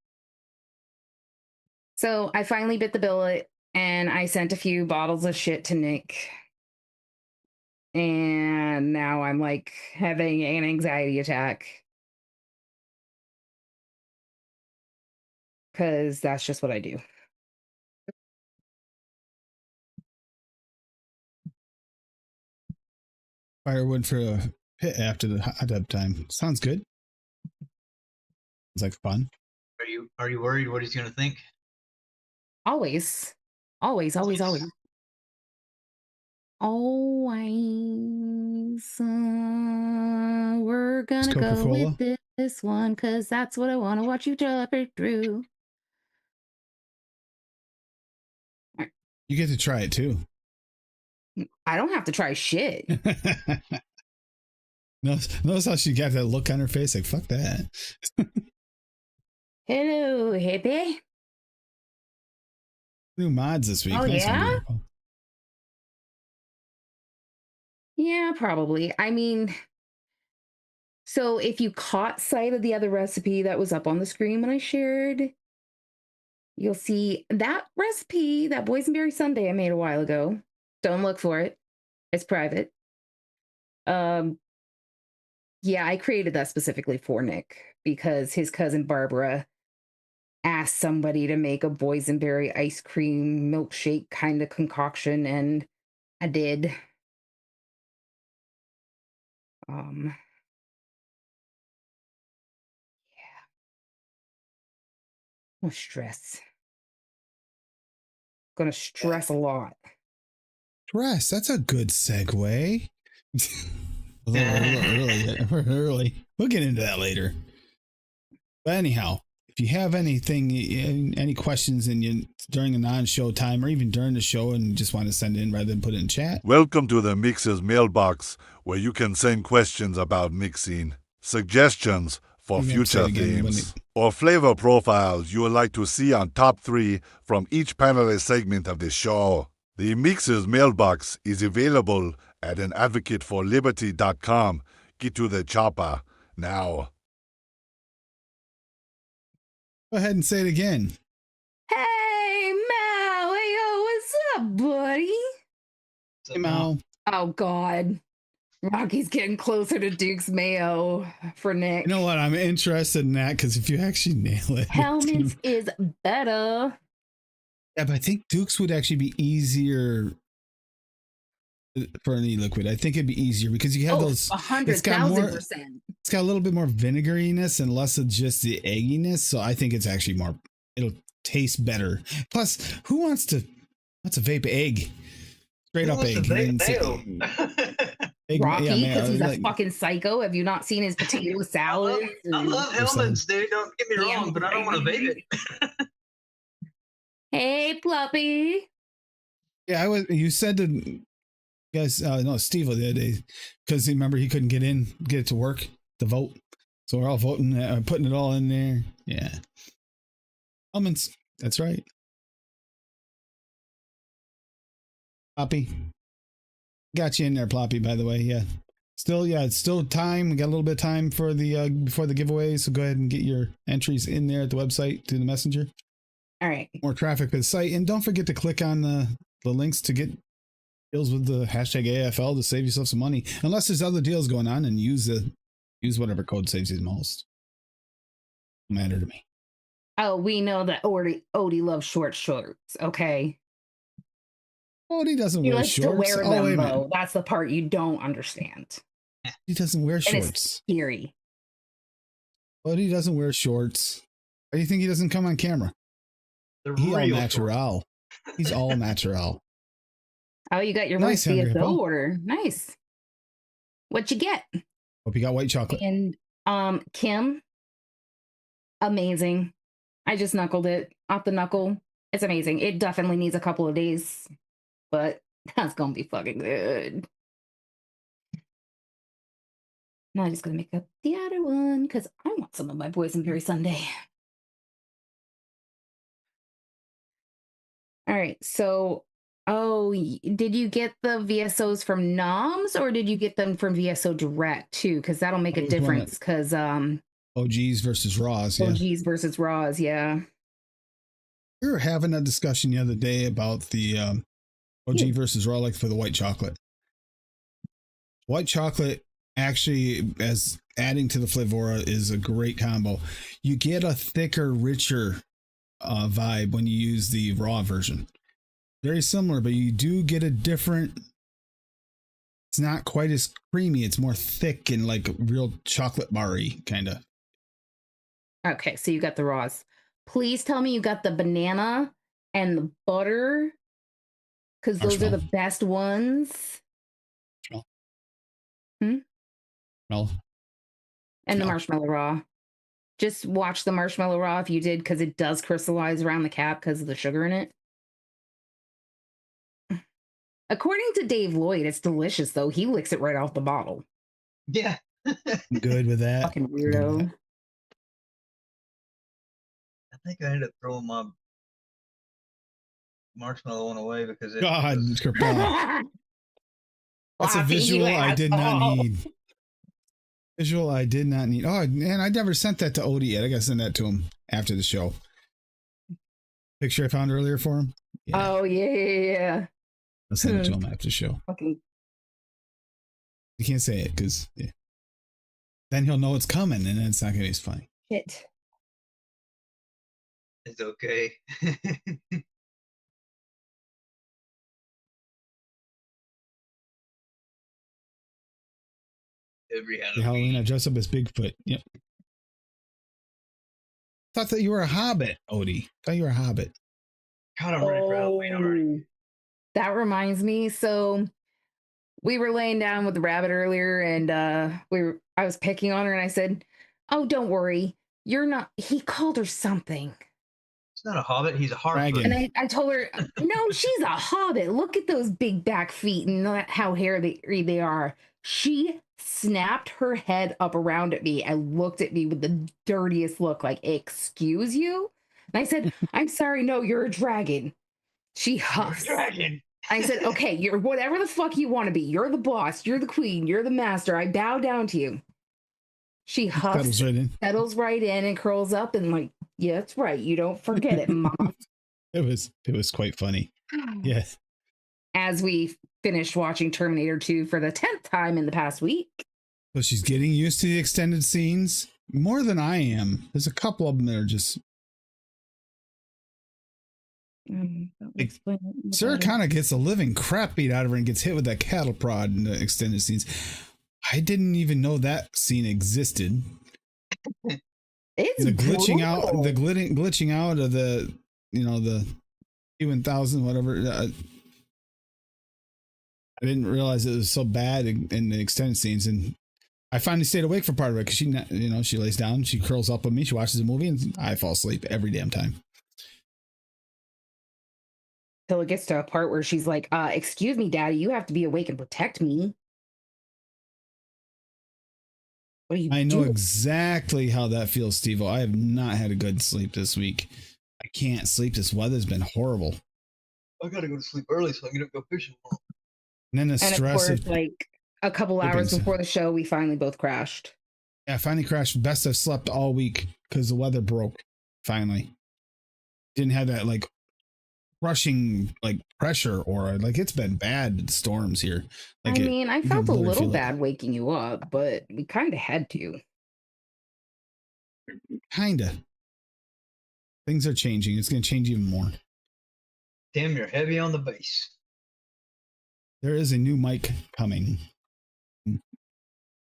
D: So I finally bit the billet and I sent a few bottles of shit to Nick. And now I'm like having an anxiety attack. Because that's just what I do.
B: Firewood for a pit after the hot tub time. Sounds good. Sounds like fun.
C: Are you worried what he's gonna think?
D: Always. Always. Always. Always. We're gonna go with this one because that's what I want to watch you jump it through.
B: You get to try it too.
D: I don't have to try shit.
B: Notice how she got that look on her face like, fuck that.
D: Hello, hippie.
B: New mods this week.
D: Oh,
B: nice
D: yeah?
B: one.
D: Yeah, probably. I mean, so if you caught sight of the other recipe that was up on the screen when I shared, you'll see that recipe, that boysenberry sundae I made a while ago. Don't look for it. It's private. Yeah, I created that specifically for Nick because his cousin Barbara asked somebody to make a boysenberry ice cream milkshake kind of concoction, and I did. Yeah. No stress. Gonna stress a lot.
B: Stress. That's a good segue. a little early. We'll get into that later. But anyhow, if you have anything, any questions during a non-show time or even during the show and just want to send in rather than put it in chat.
F: Welcome to the Mixer's mailbox, where you can send questions about mixing, suggestions for future themes, or flavor profiles you would like to see on Top 3 from each panelist segment of the show. The Mixer's mailbox is available at anadvocateforliberty.com. Get to the chopper now.
B: Go ahead and say it again.
D: Hey, Mal. Hey, yo, what's up, buddy?
B: Hey, Mal.
D: Oh, God. Rocky's getting closer to Duke's Mayo for Nick.
B: You know what? I'm interested in that because if you actually nail it.
D: Helmets is better.
B: Yeah, but I think Duke's would actually be easier for an e-liquid. I think it'd be easier because you have those.
D: 100,000%.
B: It's got a little bit more vinegariness and less of just the egginess. So I think it's actually more. It'll taste better. Plus, who wants to vape egg? Straight up egg.
D: Rocky, because he's a fucking psycho. Have you not seen his potato salad?
C: I love Hellman's, dude. Don't get me wrong, but I don't want to vape it.
D: Hey, Pluppy.
B: Yeah, you said to you guys, no, Steve the other day, because remember he couldn't get it to work to vote. So we're all voting, putting it all in there. Yeah. Hellman's, that's right. Ploppy. Got you in there, Ploppy, by the way. Yeah. It's still time. We got a little bit of time for the before the giveaway. So go ahead and get your entries in there at the website through the messenger.
D: All right.
B: More traffic to the site. And don't forget to click on the links to get deals with the hashtag AFL to save yourself some money. Unless there's other deals going on, and use whatever code saves you the most. No matter to me.
D: Oh, we know that Odie loves short shorts, okay?
B: Odie doesn't wear shorts.
D: He likes to wear them, though. That's the part you don't understand.
B: He doesn't wear shorts.
D: And it's scary.
B: Odie doesn't wear shorts. Why do you think he doesn't come on camera? He's all natural. He's all natural.
D: Oh, you got your
B: nice
D: VSO order. Nice. What you get?
B: Hope you got white chocolate.
D: And Kim, amazing. I just knuckled it off the knuckle. It's amazing. It definitely needs a couple of days, but that's gonna be fucking good. Now I'm just gonna make up the other one because I want some of my boysenberry sundae. All right, so did you get the VSOs from Nomz or did you get them from VSO Direct too? Because that'll make a difference. Because
B: OGs versus Raws, yeah.
D: OGs versus Raws, yeah.
B: We were having a discussion the other day about the OG versus Raw, like for the white chocolate. White chocolate actually, as adding to the Flavora, is a great combo. You get a thicker, richer vibe when you use the raw version. Very similar, but you do get a different. It's not quite as creamy. It's more thick and like real chocolate bar-y kind of.
D: Okay, so you got the raws. Please tell me you got the banana and the butter, because those are the best ones.
B: Marshmallow.
D: And the marshmallow raw. Just watch the marshmallow raw if you did, because it does crystallize around the cap because of the sugar in it. According to Dave Lloyd, it's delicious, though. He licks it right off the bottle.
C: Yeah.
B: Good with that.
D: Fucking weirdo.
C: I think I ended up throwing my marshmallow one away because it
B: That's a visual I did not need. Visual I did not need. Oh, man, I never sent that to Odie yet. I gotta send that to him after the show. Picture I found earlier for him.
D: Yeah. Oh, yeah.
B: I'll send it to him after the show.
D: Okay.
B: You can't say it because then he'll know it's coming and then it's not gonna be as funny.
D: Shit.
C: It's okay. Every
B: Halloween, I dress up as Bigfoot. Yep. Thought that you were a hobbit, Odie. Thought you were a hobbit.
C: God, I'm ready for Halloween already.
D: That reminds me. So we were laying down with the rabbit earlier, and I was picking on her, and I said, "Oh, don't worry, you're not." He called her something.
C: He's not a hobbit. He's a Harfoot.
D: And I told her, "No, she's a hobbit. Look at those big back feet and how hairy they are." She snapped her head up around at me and looked at me with the dirtiest look, like, "Excuse you?" And I said, "I'm sorry, no, you're a dragon." She huffed.
C: Dragon.
D: I said, "Okay, you're whatever the fuck you want to be. You're the boss. You're the queen. You're the master. I bow down to you." She huffs, settles right in, and curls up and like, "Yeah, that's right. You don't forget it, Mama."
B: It was quite funny. Yes.
D: As we finished watching Terminator 2 for the 10th time in the past week.
B: So she's getting used to the extended scenes more than I am. There's a couple of them that are just. Like, Sarah kind of gets a living crap beat out of her and gets hit with that cattle prod in the extended scenes. I didn't even know that scene existed.
D: It's
B: the glitching
D: brutal.
B: out, the glitching out of the, the Q1000, whatever. I didn't realize it was so bad in the extended scenes, and I finally stayed awake for part of it because she lays down, she curls up with me, she watches a movie, and I fall asleep every damn time.
D: Till it gets to a part where she's like, excuse me, Daddy, you have to be awake and protect me. What are you
B: I know
D: doing?
B: exactly how that feels, Steve-O. I have not had a good sleep this week. I can't sleep. This weather's been horrible.
C: I gotta go to sleep early so I can go fishing tomorrow.
B: And then the
D: And
B: stress
D: of course, like a couple hours before the show, we finally both crashed.
B: Yeah, I finally crashed. Best I've slept all week because the weather broke. Finally. Didn't have that like rushing like pressure or like it's been bad storms here. Like
D: I felt a little bad waking you up, but we kind of had to.
B: Kinda. Things are changing. It's going to change even more.
C: Tim, you're heavy on the bass.
B: There is a new mic coming.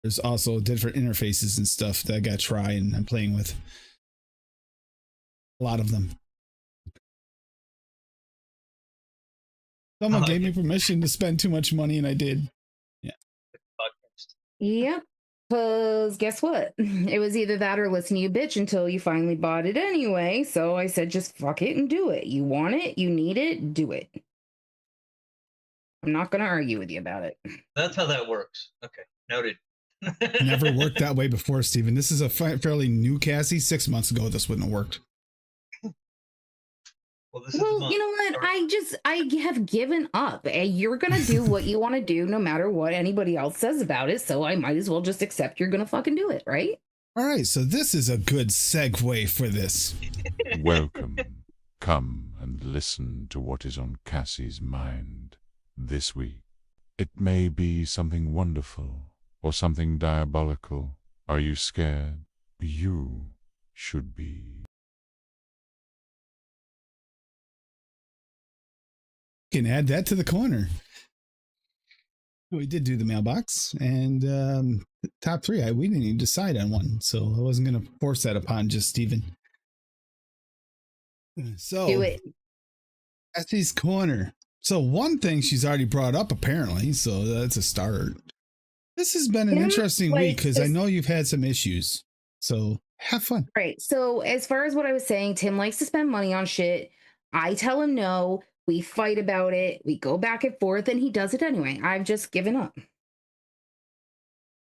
B: There's also different interfaces and stuff that I got to try and I'm playing with. A lot of them. Someone gave me permission to spend too much money, and I did. Yeah.
D: Yep. Because guess what? It was either that or listen to you bitch until you finally bought it anyway. So I said, just fuck it and do it. You want it, you need it, do it. I'm not going to argue with you about it.
C: That's how that works. Okay, noted.
B: Never worked that way before, Steven. This is a fairly new Cassie. 6 months ago, this wouldn't have worked.
C: Well,
D: you know what? I have given up. You're going to do what you want to do no matter what anybody else says about it. So I might as well just accept you're going to fucking do it, right?
B: All right. So this is a good segue for this.
G: Welcome. Come and listen to what is on Cassie's mind this week. It may be something wonderful or something diabolical. Are you scared? You should be.
B: Can add that to the corner. We did do the mailbox and top three. We didn't even decide on one, so I wasn't going to force that upon just Steven. So
D: do it.
B: Cassie's corner. So one thing she's already brought up apparently, so that's a start. This has been an interesting week because I know you've had some issues. So have fun.
D: Right. So as far as what I was saying, Tim likes to spend money on shit. I tell him no. We fight about it. We go back and forth, and he does it anyway. I've just given up.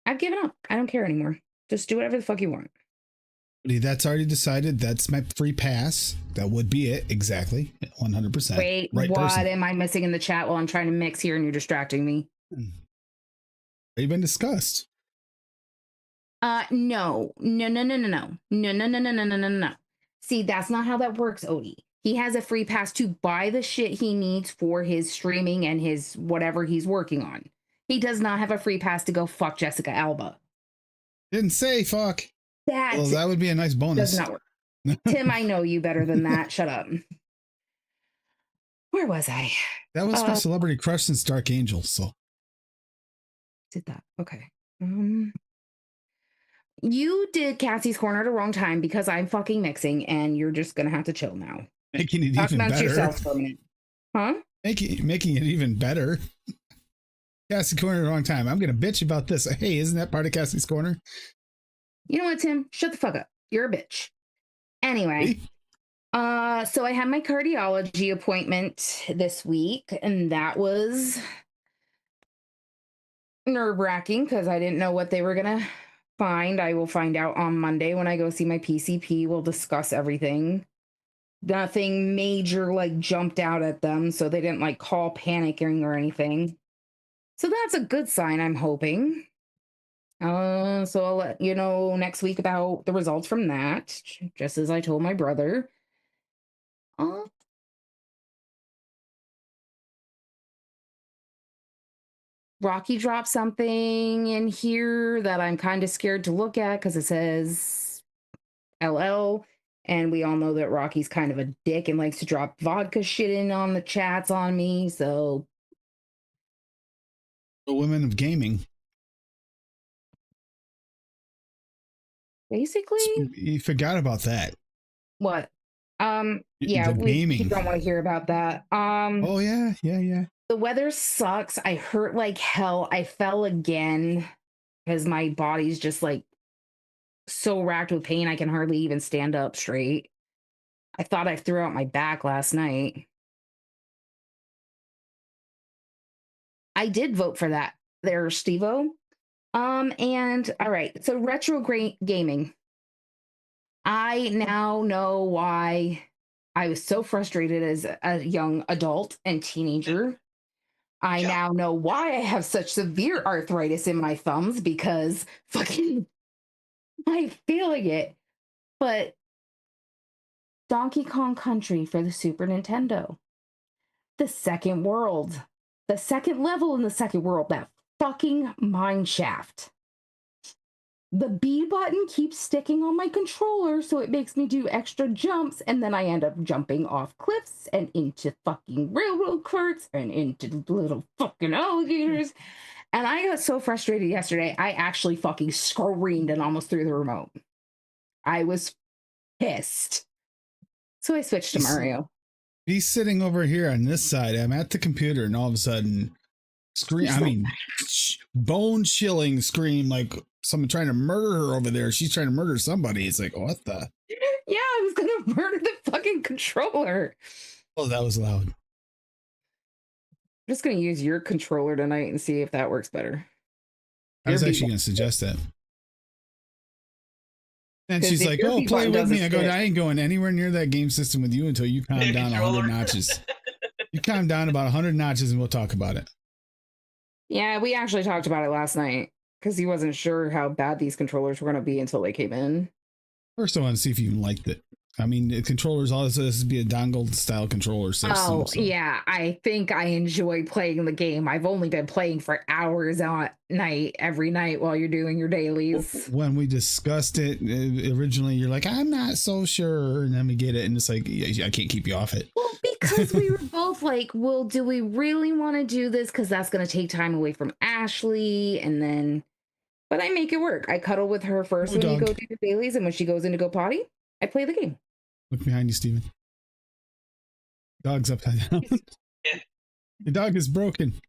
D: I've given up. I don't care anymore. Just do whatever the fuck you want.
B: That's already decided. That's my free pass. That would be it. Exactly. 100%.
D: Wait,
B: right
D: what
B: person.
D: am I missing in the chat while I'm trying to mix here and you're distracting me?
B: They've been discussed.
D: No. See, that's not how that works, Odie. He has a free pass to buy the shit he needs for his streaming and his whatever he's working on. He does not have a free pass to go fuck Jessica Alba.
B: Didn't say fuck.
D: Well,
B: that would be a nice bonus.
D: Does not work. Tim, I know you better than that. Shut up. Where was I?
B: That was for Celebrity Crush since Dark Angel, so.
D: Did that. Okay. You did Cassie's Corner at the wrong time because I'm fucking mixing and you're just going to have to chill now.
B: Making it even better.
D: Yourself for a minute. Huh?
B: Making it even better. Cassie's Corner at the wrong time. I'm going to bitch about this. Hey, isn't that part of Cassie's Corner?
D: You know what, Tim? Shut the fuck up. You're a bitch. Anyway. So I had my cardiology appointment this week, and that was nerve-wracking because I didn't know what they were going to find. I will find out on Monday when I go see my PCP. We'll discuss everything. Nothing major like jumped out at them, so they didn't like call panicking or anything. So that's a good sign, I'm hoping. So I'll let you know next week about the results from that, just as I told my brother. Rocky dropped something in here that I'm kind of scared to look at because it says LL, And we all know that Rocky's kind of a dick and likes to drop vodka shit in on the chats on me. So
B: The women of gaming.
D: basically,
B: You forgot about that.
D: what? Yeah,
B: The
D: we
B: gaming.
D: don't want to hear about that.
B: Oh yeah.
D: The weather sucks. I hurt like hell. I fell again because my body's just like so racked with pain I can hardly even stand up straight. I thought I threw out my back last night. I did vote for that there, Steve-O. And all right, so retro gaming. I now know why I was so frustrated as a young adult and teenager. I now know why I have such severe arthritis in my thumbs, because fucking I'm feeling it. But Donkey Kong Country for the Super Nintendo. The second world. The second level in the second world. That fucking mine shaft. The B button keeps sticking on my controller, so it makes me do extra jumps, and then I end up jumping off cliffs and into fucking railroad carts and into little fucking alligators. And I got so frustrated yesterday, I actually fucking screamed and almost threw the remote. I was pissed. So I switched to Mario.
B: He's sitting over here on this side. I'm at the computer, and all of a sudden, bone chilling scream, like someone trying to murder her over there. She's trying to murder somebody. It's like, what the?
D: Yeah, I was gonna murder the fucking controller.
B: Oh, that was loud.
D: I'm just gonna use your controller tonight and see if that works better.
B: I was actually gonna suggest that. And she's like, "Oh, play with me." I go, "I ain't going anywhere near that game system with you until you calm down 100 notches. You calm down about 100 notches, and we'll talk about it."
D: Yeah, we actually talked about it last night because he wasn't sure how bad these controllers were going to be until they came in.
B: First, I want to see if you even liked it. I mean, the controllers, all this is be a dongle style controller system.
D: Oh, so. Yeah. I think I enjoy playing the game. I've only been playing for hours on night, every night while you're doing your dailies.
B: When we discussed it originally, you're like, I'm not so sure. And then we get it. And it's like, I can't keep you off it.
D: Well, because we were both like, well, do we really want to do this? Because that's going to take time away from Ashley. And then, but I make it work. I cuddle with her first when you go do the dailies. And when she goes in to go potty, I play the game.
B: Look behind you, Steven. Dog's upside down. Your dog is broken.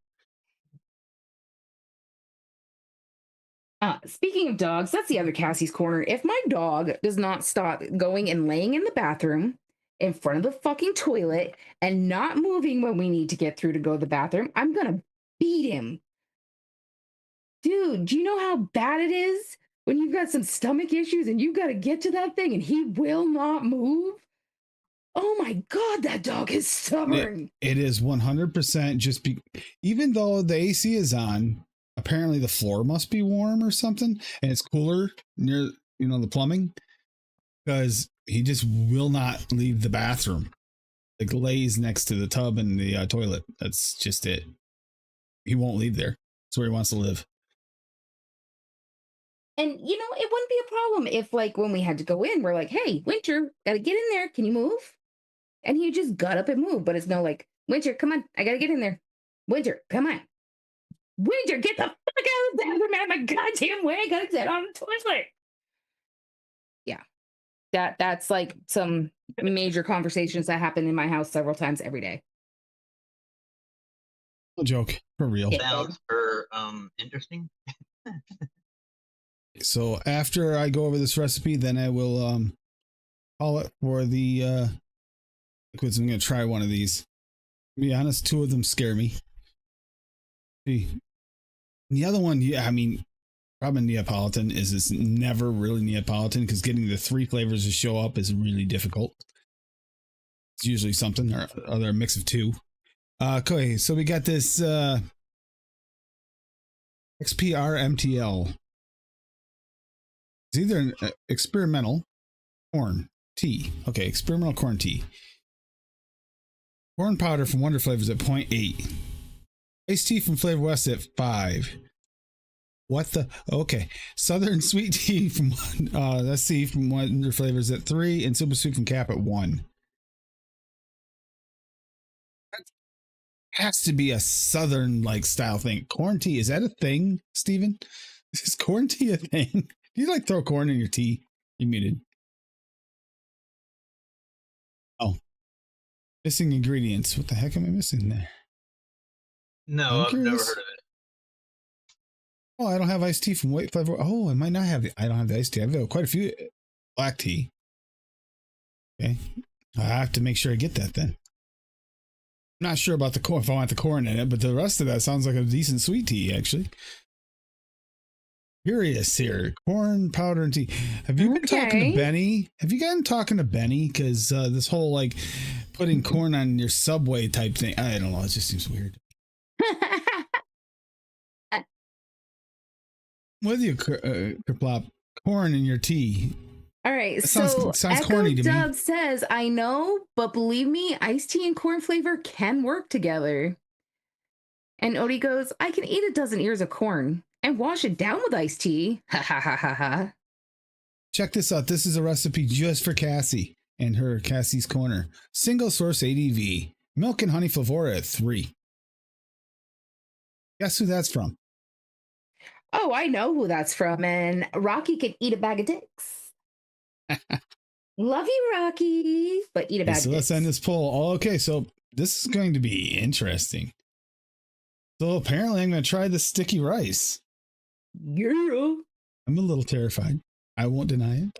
D: Speaking of dogs, that's the other Cassie's Corner. If my dog does not stop going and laying in the bathroom in front of the fucking toilet and not moving when we need to get through to go to the bathroom, I'm gonna beat him. Dude, do you know how bad it is when you've got some stomach issues and you've got to get to that thing and he will not move? Oh my God, that dog is stubborn.
B: It is 100% even though the AC is on, apparently the floor must be warm or something, and it's cooler near, the plumbing, because he just will not leave the bathroom. Like, lays next to the tub and the toilet. That's just it. He won't leave there. That's where he wants to live.
D: And, it wouldn't be a problem if, like, when we had to go in, we're like, hey, Winter, gotta get in there. Can you move? And he just got up and moved. But it's no like, Winter, come on. I gotta get in there. Winter, come on. Winter, get the fuck out of the bathroom out of my goddamn way. I gotta get on the toilet. Yeah. That's like some major conversations that happen in my house several times every day.
B: No joke. For real.
C: Sounds for interesting.
B: So after I go over this recipe, then I will call it for the liquids. I'm going to try one of these. To be honest, two of them scare me. See, the other one, problem Neapolitan is it's never really Neapolitan, because getting the three flavors to show up is really difficult. It's usually something or other mix of two. Okay, so we got this XPR-MTL. It's either an experimental corn tea. Okay, experimental corn tea. Corn powder from Wonder Flavors at 0.8. Iced tea from Flavor West at 5. What the? Okay. Southern sweet tea from let's see, from Wonder Flavors at 3 and super sweet from Cap at 1. That has to be a Southern like style thing. Corn tea, is that a thing, Steven? Is corn tea a thing? Do you like throw corn in your tea? You muted. Oh. Missing ingredients. What the heck am I missing there?
C: No, I've never heard of it.
B: Oh, I don't have iced tea from White Flavor. Oh, I might not have. I don't have the iced tea. I've got quite a few black tea. Okay, I have to make sure I get that then. I'm not sure about the corn if I want the corn in it, but the rest of that sounds like a decent sweet tea actually. Curious here, corn powder and tea. Have you been talking to Benny? Have you gotten talking to Benny? Because this whole like putting corn on your Subway type thing. I don't know. It just seems weird. With you, Kerplop, corn in your tea.
D: All right,
B: that
D: so
B: sounds
D: Echo
B: corny to
D: Dub
B: me.
D: says, I know, but believe me, iced tea and corn flavor can work together. And Odie goes, I can eat a dozen ears of corn and wash it down with iced tea. Ha ha ha ha ha.
B: Check this out. This is a recipe just for Cassie and her Cassie's Corner. Single source ADV. Milk and honey flavora at 3. Guess who that's from?
D: Oh, I know who that's from. And Rocky can eat a bag of dicks. Love you, Rocky, but eat a bag of dicks.
B: So let's end this poll. Oh, okay, so this is going to be interesting. So apparently I'm going to try the sticky rice.
D: Yeah.
B: I'm a little terrified. I won't deny it.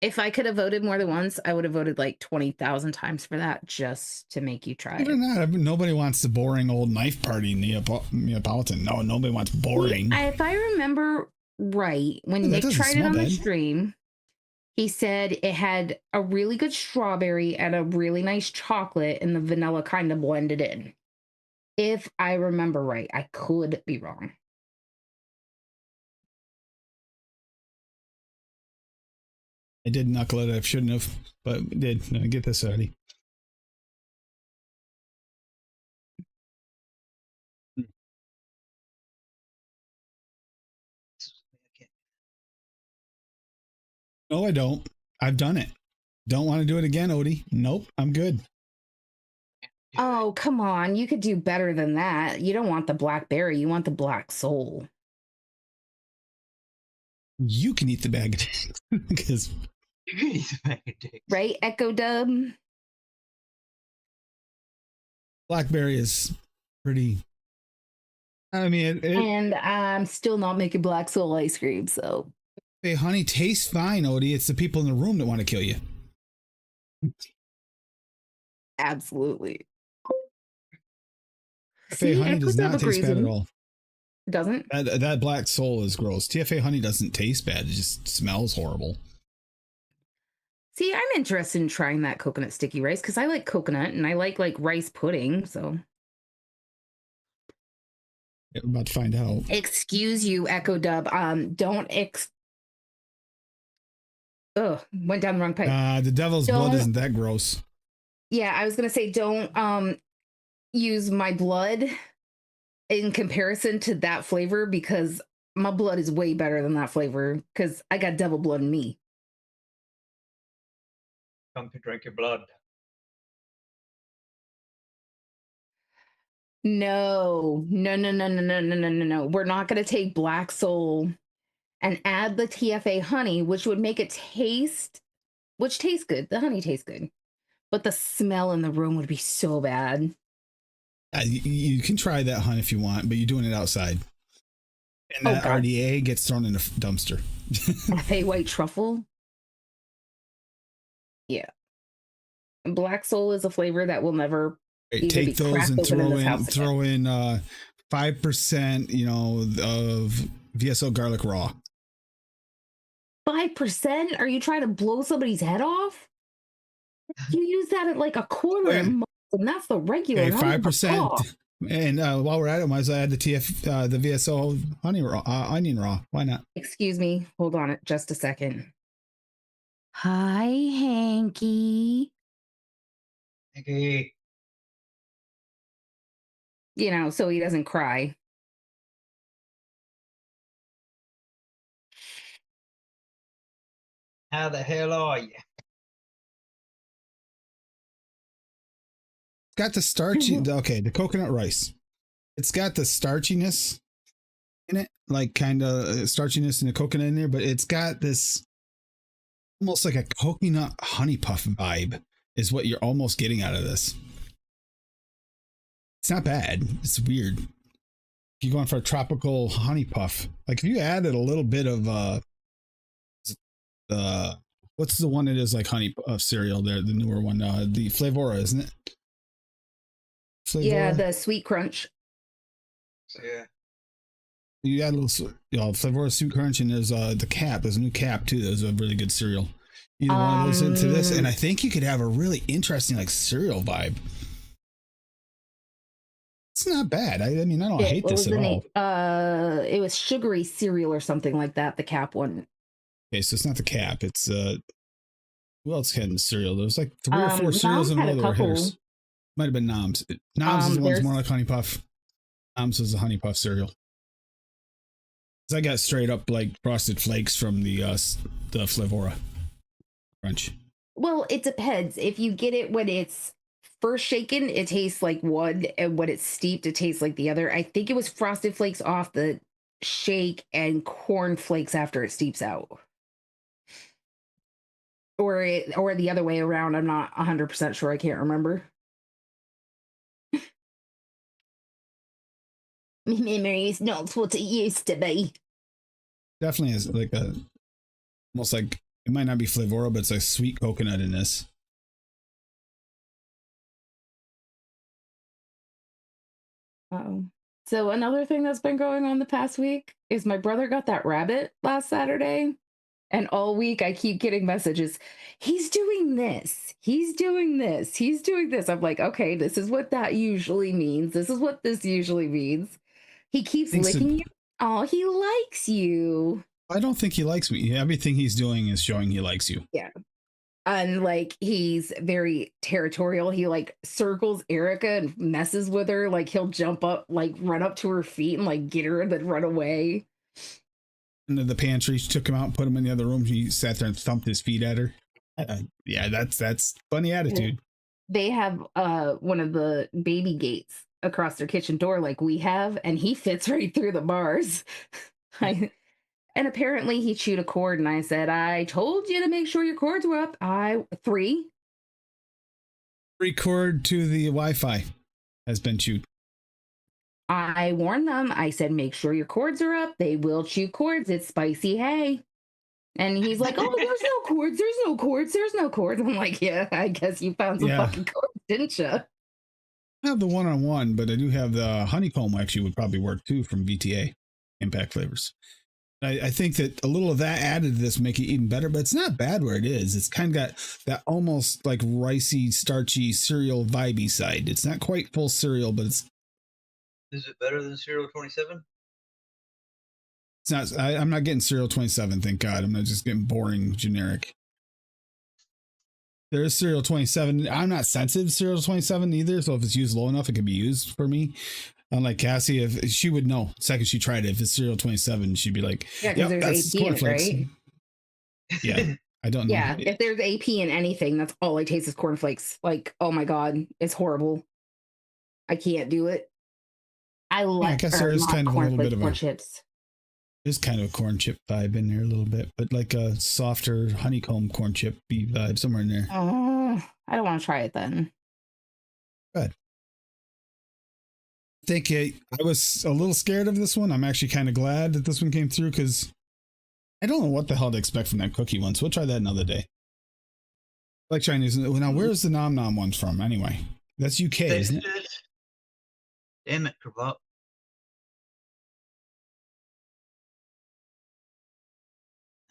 D: If I could have voted more than once, I would have voted like 20,000 times for that just to make you try it.
B: Not. Nobody wants the boring old knife party Neapolitan. No, nobody wants boring.
D: If I remember right, when Nick tried it on the stream, he said it had a really good strawberry and a really nice chocolate, and the vanilla kind of blended in. If I remember right, I could be wrong.
B: I did knuckle it. I shouldn't have, but did. No, get this already. No, I don't. I've done it. Don't want to do it again, Odie. Nope, I'm good.
D: Oh, come on. You could do better than that. You don't want the blackberry. You want the black soul.
B: You can eat the bag of dicks. Because
C: you can eat the bag of dicks.
D: Right, Echo Dub?
B: Blackberry is pretty... I mean...
D: and I'm still not making black soul ice cream, so...
B: Hey, honey, tastes fine, Odie. It's the people in the room that want to kill you.
D: Absolutely.
B: TFA honey does not taste bad at all.
D: Doesn't?
B: That black soul is gross. TFA honey doesn't taste bad. It just smells horrible.
D: See, I'm interested in trying that coconut sticky rice because I like coconut and I like rice pudding, so...
B: Yeah, we're about to find out.
D: Excuse you, Echo Dub. Don't went down the wrong pipe.
B: The devil's blood isn't that gross.
D: Yeah, I was gonna say don't use my blood in comparison to that flavor because my blood is way better than that flavor because I got devil blood in me.
C: Come to drink your blood.
D: No. We're not gonna take black soul and add the TFA honey, which would make it tastes good. The honey tastes good. But the smell in the room would be so bad.
B: You can try that, hun, if you want, but you're doing it outside. And that RDA gets thrown in a dumpster.
D: FA white truffle? Yeah. And black soul is a flavor that will never
B: take those and throw in 5%, of VSO garlic raw.
D: 5%? Are you trying to blow somebody's head off? You use that at like a quarter, and that's the regular.
B: Okay, 5%. And while we're at it, might as well add the the VSO honey raw, onion raw. Why not?
D: Excuse me. Hold on just a second. Hi, Hanky.
C: Hanky.
D: So he doesn't cry.
C: How the hell are you?
B: It's got the starchy. Okay, the coconut rice. It's got the starchiness in it, like kind of starchiness and the coconut in there, but it's got this almost like a coconut honey puff vibe is what you're almost getting out of this. It's not bad. It's weird. You're going for a tropical honey puff. Like if you added a little bit of what's the one that is like honey cereal there, the newer one, the Flavora, isn't it? Flavora?
D: Yeah, the sweet crunch.
C: Yeah.
B: You add a little Flavora Sweet Crunch, and there's the cap. There's a new cap too. There's a really good cereal. Either one of those into this, and I think you could have a really interesting like cereal vibe. It's not bad. I mean, I don't hate this at all.
D: It was sugary cereal or something like that. The cap one.
B: Okay, so it's not the cap. It's who else had the cereal? There was like 3 or 4 cereals in a row that were hitters. Might have been Nomz. Nomz is the one's more like Honey Puff. Nomz is a Honey Puff cereal. I got straight up like Frosted Flakes from the Flavora Crunch.
D: Well, it depends. If you get it when it's first shaken, it tastes like one, and when it's steeped, it tastes like the other. I think it was Frosted Flakes off the shake and Corn Flakes after it steeps out, or the other way around. I'm not 100% sure. I can't remember. Memory is not what it used to be.
B: Definitely is like almost like it might not be Flavora, but it's like sweet coconut in this.
D: Uh-oh. So another thing that's been going on the past week is my brother got that rabbit last Saturday. And all week I keep getting messages. He's doing this. He's doing this. He's doing this. I'm like, okay, this is what that usually means. This is what this usually means. He keeps licking you. Oh, he likes you.
B: I don't think he likes me. Everything he's doing is showing he likes you.
D: Yeah. And like, he's very territorial. He like circles Erica and messes with her. Like he'll jump up, like run up to her feet and like get her and then run away.
B: Into the pantry, she took him out and put him in the other room. He sat there and thumped his feet at her. Yeah, that's funny attitude.
D: They have one of the baby gates across their kitchen door like we have, and he fits right through the bars. And apparently he chewed a cord, and I said, I told you to make sure your cords were up. Free
B: cord to the Wi-Fi has been chewed.
D: I warned them. I said, make sure your cords are up. They will chew cords. It's spicy hay. And he's like, oh, there's no cords. There's no cords. There's no cords. I'm like, yeah, I guess you found some fucking cords, didn't you?
B: I have the one-on-one, but I do have the honeycomb actually would probably work too from VTA, Impact Flavors. I think that a little of that added to this make it even better, but it's not bad where it is. It's kind of got that almost like ricey, starchy cereal vibey side. It's not quite full cereal, but it's.
C: Is it better than Cereal 27?
B: It's not. I'm not getting Cereal 27, thank God. I'm not just getting boring generic. There is Cereal 27. I'm not sensitive to Cereal 27 either, so if it's used low enough, it can be used for me. Unlike Cassie, if she would know the second she tried it, if it's Cereal 27, she'd be like,
D: yeah, because
B: yep,
D: there's AP in it, right?
B: Yeah, I don't know.
D: Yeah, if there's AP in anything, that's all I taste is cornflakes. Like, oh my God, it's horrible. I can't do it. I
B: guess there is kind of a little bit of
D: corn chips.
B: There's kind of a corn chip vibe in there a little bit, but like a softer honeycomb corn chip vibe somewhere in there.
D: Oh, I don't want to try it then.
B: Good. I think I was a little scared of this one. I'm actually kind of glad that this one came through because I don't know what the hell to expect from that cookie one. So we'll try that another day. I like Chinese. Now, where's the Nom Nom ones from anyway? That's UK, isn't it?
C: Damn it, Cravat.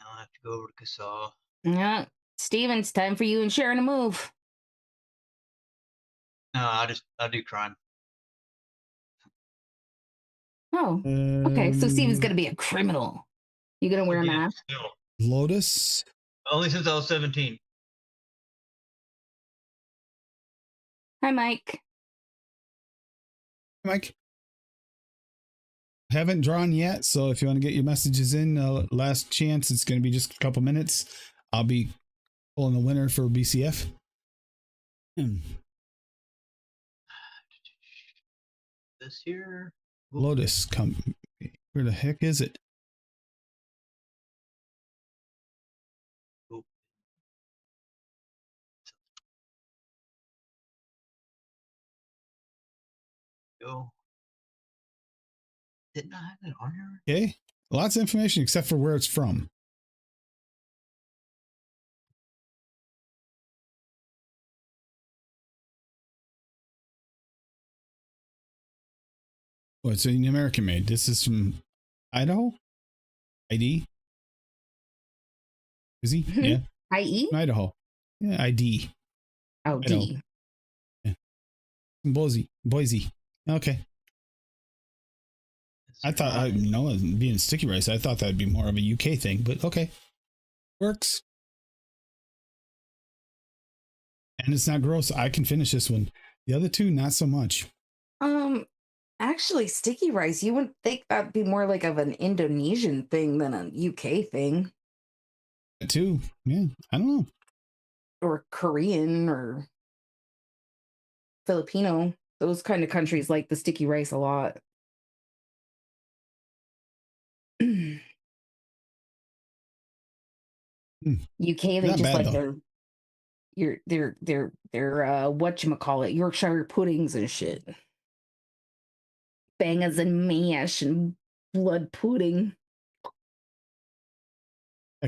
C: Now I have to go over to Casal.
D: Yeah, Steven, it's time for you and Sharon to move.
C: No, I do crime.
D: Oh, okay. So Steven's gonna be a criminal. You gonna wear a mask?
B: Lotus?
C: Only since I was 17.
D: Hi, Mike.
B: Mike? Haven't drawn yet, so if you want to get your messages in, last chance, it's going to be just a couple minutes. I'll be pulling the winner for BCF.
C: This here.
B: Lotus, come. Where the heck is it?
C: Go. Didn't I have it on here?
B: Okay. Lots of information except for where it's from. Oh, it's an American made. This is from Idaho? ID? Is he? Yeah.
D: IE?
B: Idaho. Yeah, ID.
D: Oh,
B: Idaho.
D: D.
B: Yeah. Boise. Okay. I thought, being sticky rice, I thought that'd be more of a UK thing, but okay. Works. And it's not gross. I can finish this one. The other two, not so much.
D: Actually, sticky rice, you wouldn't think that'd be more like of an Indonesian thing than a UK thing.
B: Too. Yeah. I don't know.
D: Or Korean or Filipino. Those kind of countries like the sticky rice a lot. UK, they
B: Not
D: just
B: bad,
D: like
B: though.
D: their whatchamacallit, Yorkshire puddings and shit. Bangers and mash and blood pudding.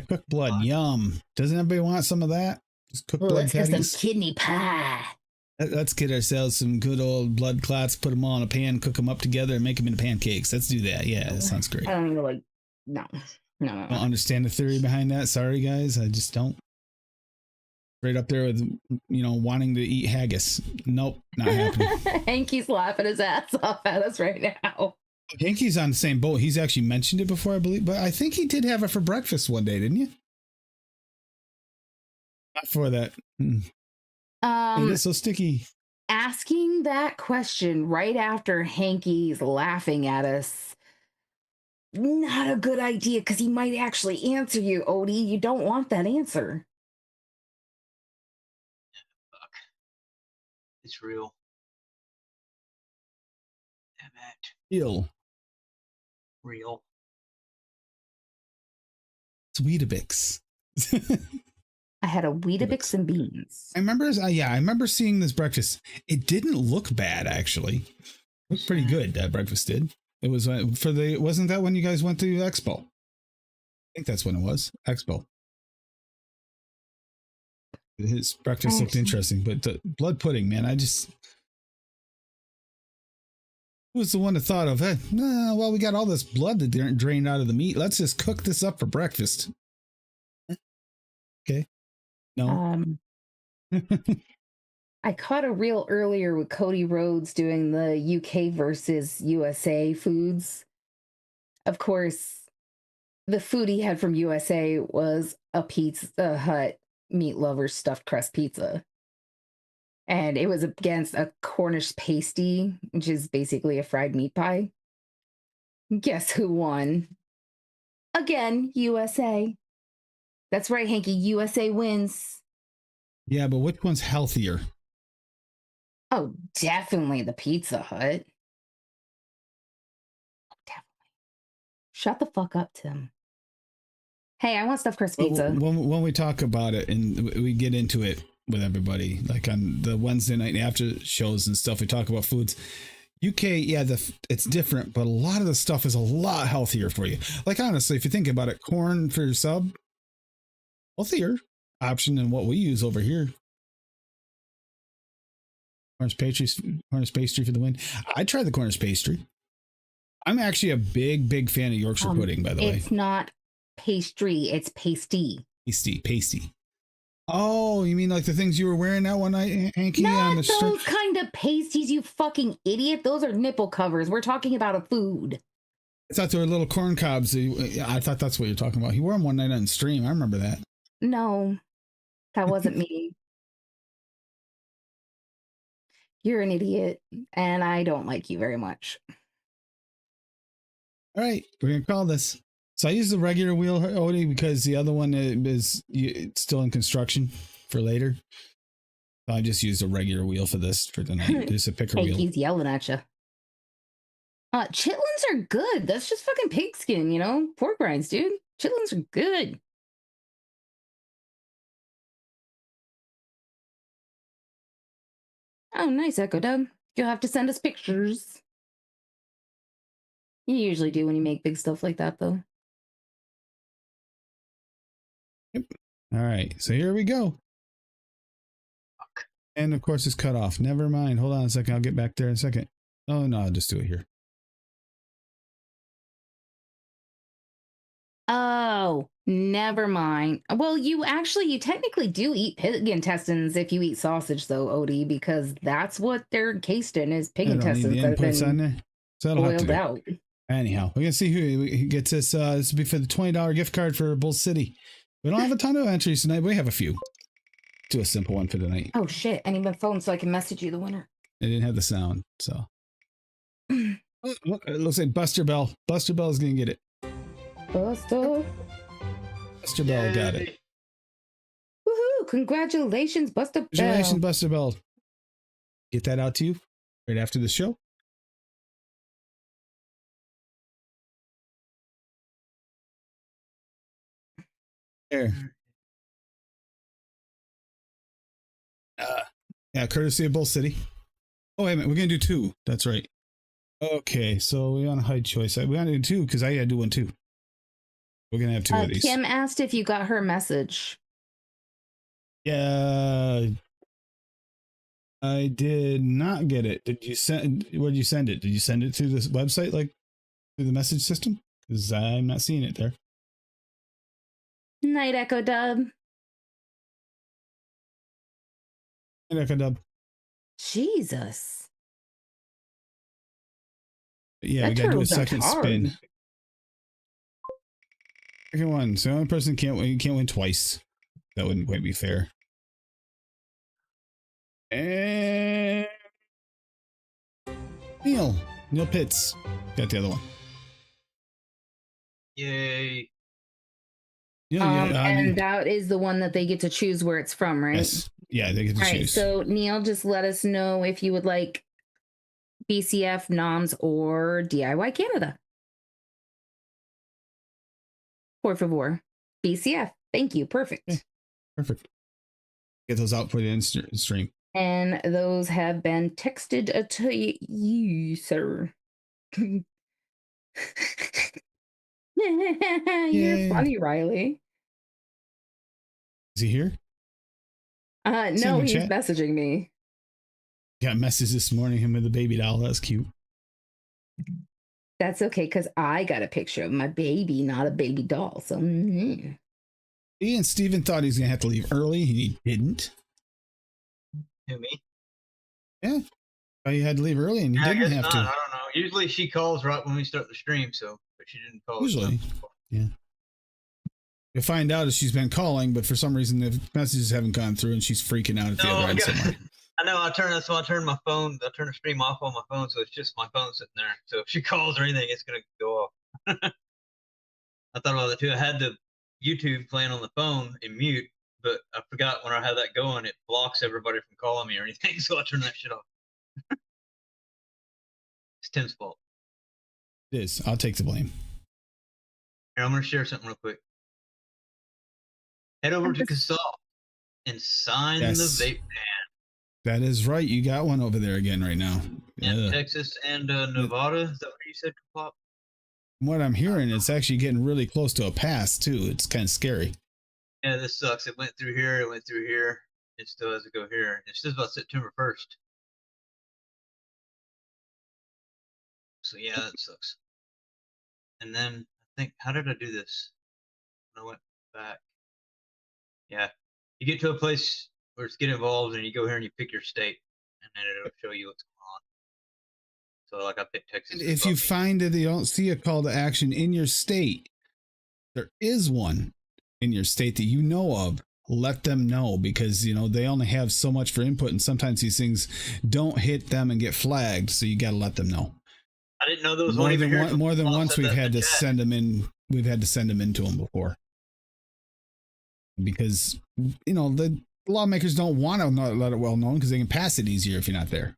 B: Cooked blood, yum. Doesn't everybody want some of that? Just cooked blood
D: Let's get some
B: patties.
D: kidney pie.
B: Let's get ourselves some good old blood clots, put them all in a pan, cook them up together, and make them into pancakes. Let's do that. Yeah, that sounds great.
D: I don't really, no.
B: Don't understand the theory behind that. Sorry, guys. I just don't. Right up there with, wanting to eat haggis. Nope, not happening.
D: Hanky's laughing his ass off at us right now.
B: Hanky's on the same boat. He's actually mentioned it before, I believe, but I think he did have it for breakfast one day, didn't you? Not for that. It is so sticky.
D: Asking that question right after Hanky's laughing at us, not a good idea, because he might actually answer you, Odie. You don't want that answer.
C: Fuck. It's real. Damn it.
B: Ew.
C: Real.
B: It's Weetabix.
D: I had a Weetabix and beans.
B: I remember seeing this breakfast. It didn't look bad, actually. It looked pretty good. That breakfast did. It was wasn't that when you guys went to Expo? I think that's when it was. Expo. His breakfast looked interesting, but the blood pudding, man, who was the one that thought of, hey, well, we got all this blood that drained out of the meat. Let's just cook this up for breakfast. Okay. No.
D: I caught a reel earlier with Cody Rhodes doing the UK versus USA foods. Of course, the food he had from USA was a Pizza Hut meat lover's stuffed crust pizza. And it was against a Cornish pasty, which is basically a fried meat pie. Guess who won? Again, USA. That's right, Hanky. USA wins.
B: Yeah, but which one's healthier?
D: Oh, definitely the Pizza Hut. Definitely. Shut the fuck up, Tim. Hey, I want stuffed crust pizza.
B: When we talk about it and we get into it with everybody, like on the Wednesday night after shows and stuff, we talk about foods. UK, yeah, it's different, but a lot of the stuff is a lot healthier for you. Like, honestly, if you think about it, corn for your sub, healthier option than what we use over here. Cornish pastry for the win. I tried the Cornish pastry. I'm actually a big fan of Yorkshire pudding, by the way.
D: It's not pastry, it's pasty.
B: Pasty. Oh, you mean like the things you were wearing that one night, Hanky?
D: Not
B: on the
D: those kind of pasties, you fucking idiot. Those are nipple covers. We're talking about a food.
B: I thought they were little corn cobs. I thought that's what you're talking about. He wore them one night on stream. I remember that.
D: No, that wasn't me. You're an idiot, and I don't like you very much.
B: All right, we're going to call this. So I use the regular wheel, Odie, because the other one is it's still in construction for later. So I just used a regular wheel for this for tonight. Just a picker wheel.
D: He's yelling at you. Chitlins are good. That's just fucking pigskin, you know? Pork rinds, dude. Chitlins are good. Oh, nice, Echo Dub. You'll have to send us pictures. You usually do when you make big stuff like that, though.
B: Yep. All right, so here we go. And of course it's cut off. Never mind. Hold on a second. I'll get back there in a second. Oh, no, I'll just do it here.
D: Oh, never mind. Well, you technically do eat pig intestines if you eat sausage, though, Odie, because that's what they're encased in is pig intestines that have been
B: on there. So
D: boiled out.
B: Anyhow, we're going to see who gets this. This will be for the $20 gift card for Bull City. We don't have a ton of entries tonight, but we have a few. Do a simple one for tonight.
D: Oh, shit. I need my phone so I can message you the winner.
B: I didn't have the sound, so. Look, it looks like Buster Bell. Buster Bell is going to get it. Buster Bell got it.
D: Woohoo! Congratulations, Buster Bell.
B: Congratulations, Buster Bell. Get that out to you right after the show. There. Yeah, courtesy of Bull City. Oh, wait a minute. We're going to do two. That's right. Okay, so we want to hide choice. We want to do two because I got to do one too. We're going to have two of these.
D: Kim asked if you got her message.
B: Yeah. I did not get it. Did you send? Where did you send it? Did you send it through this website, like through the message system? Because I'm not seeing it there.
D: Night, Echo Dub.
B: Night, Echo Dub.
D: Jesus.
B: Yeah,
D: that
B: we gotta do a second spin. Second one. So the only person can't win. You can't win twice. That wouldn't quite be fair. And Neil Pitts got the other one.
C: Yay!
D: And that is the one that they get to choose where it's from, right?
B: Yes. Yeah, they get to choose.
D: All right, so Neil, just let us know if you would like BCF, Nomz, or DIY Canada. Por favor. BCF. Thank you. Perfect.
B: Okay. Perfect. Get those out for the stream.
D: And those have been texted to you, sir. You're funny, Riley.
B: Is he here?
D: No, he's messaging me.
B: Got a message this morning, him with a baby doll. That's cute.
D: That's okay, because I got a picture of my baby, not a baby doll. So,
B: Ian Steven thought he was going to have to leave early. He didn't.
C: Who, me?
B: Yeah. Oh, you had to leave early and you didn't have to.
C: I don't know. Usually she calls right when we start the stream, but she didn't call.
B: Usually. Yeah. You'll find out if she's been calling, but for some reason the messages haven't gone through and she's freaking out at the other end somewhere.
C: I know. I turn my phone. I turn the stream off on my phone, so it's just my phone sitting there. So if she calls or anything, it's gonna go off. I thought about that too. I had the YouTube playing on the phone in mute, but I forgot when I have that going, it blocks everybody from calling me or anything. So I turn that shit off. It's Tim's fault.
B: It is. I'll take the blame.
C: Here, I'm gonna share something real quick. Head over to Casal and sign the vape ban.
B: That is right. You got one over there again right now.
C: Yeah, Texas and Nevada. Is that what you said, Pop?
B: From what I'm hearing, it's actually getting really close to a pass, too. It's kind of scary.
C: Yeah, this sucks. It went through here. It went through here. It still has to go here. It says about September 1st. So, yeah, that sucks. And then, I think, how did I do this? I went back. Yeah. You get to a place where it's get involved and you go here and you pick your state and then it'll show you what's going on. So like I picked Texas.
B: If you find that you don't see a call to action in your state, there is one in your state that you know of. Let them know because, they only have so much for input and sometimes these things don't hit them and get flagged. So you got to let them know.
C: I didn't know those
B: more than once we've had to send them in we've had to send them into them before. Because, you know, the lawmakers don't want to let it well known because they can pass it easier if you're not there.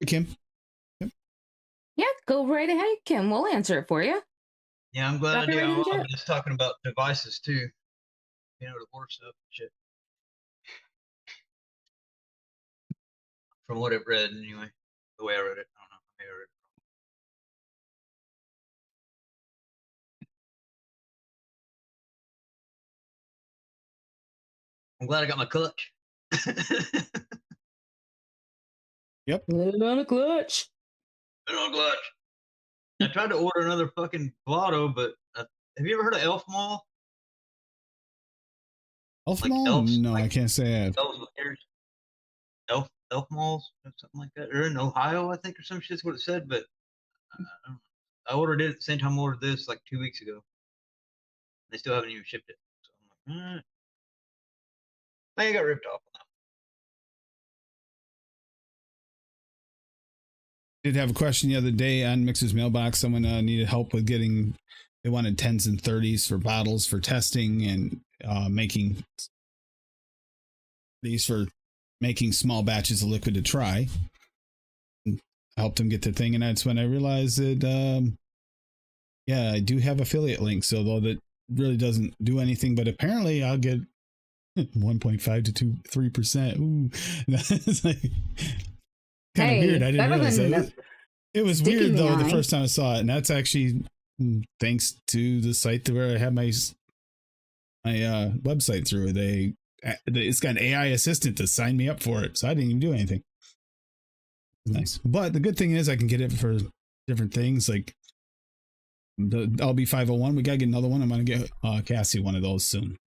B: Kim?
D: Yeah, go right ahead, Kim. We'll answer it for you.
C: Yeah, I'm glad
D: Drop
C: I
D: it
C: do.
D: right in the
C: I'm
D: chat.
C: just talking about devices too. You know, the work stuff and shit. From what it read, anyway. The way I read it. I don't know. Maybe I read it wrong. I'm glad I got my clutch.
B: Yep.
D: Put it on a clutch.
C: Put it on clutch. I tried to order another fucking Blotto, but have you ever heard of Elf Mall?
B: Elf
C: Like
B: Mall?
C: elves,
B: No,
C: like
B: I can't say I have.
C: Elves with ears. Elf Malls or something like that. Or in Ohio, I think, or some shit's what it said. But I ordered it at the same time I ordered this like 2 weeks ago. They still haven't even shipped it. So I'm like, I think I got ripped off on that.
B: Did have a question the other day on Mixer's mailbox. Someone needed help with getting, they wanted 10s and 30s for bottles for testing and making these for making small batches of liquid to try. And I helped them get the thing, and that's when I realized that, yeah, I do have affiliate links, although that really doesn't do anything, but apparently I'll get 1.5 to 3%. Ooh, that's like kind of weird. I didn't realize that. It was weird though the first time I saw it, and that's actually thanks to the site where I have my website through. It's got an AI assistant to sign me up for it, so I didn't even do anything. Nice, but the good thing is I can get it for different things like the LB 501. We gotta get another one. I'm gonna get Cassie one of those soon.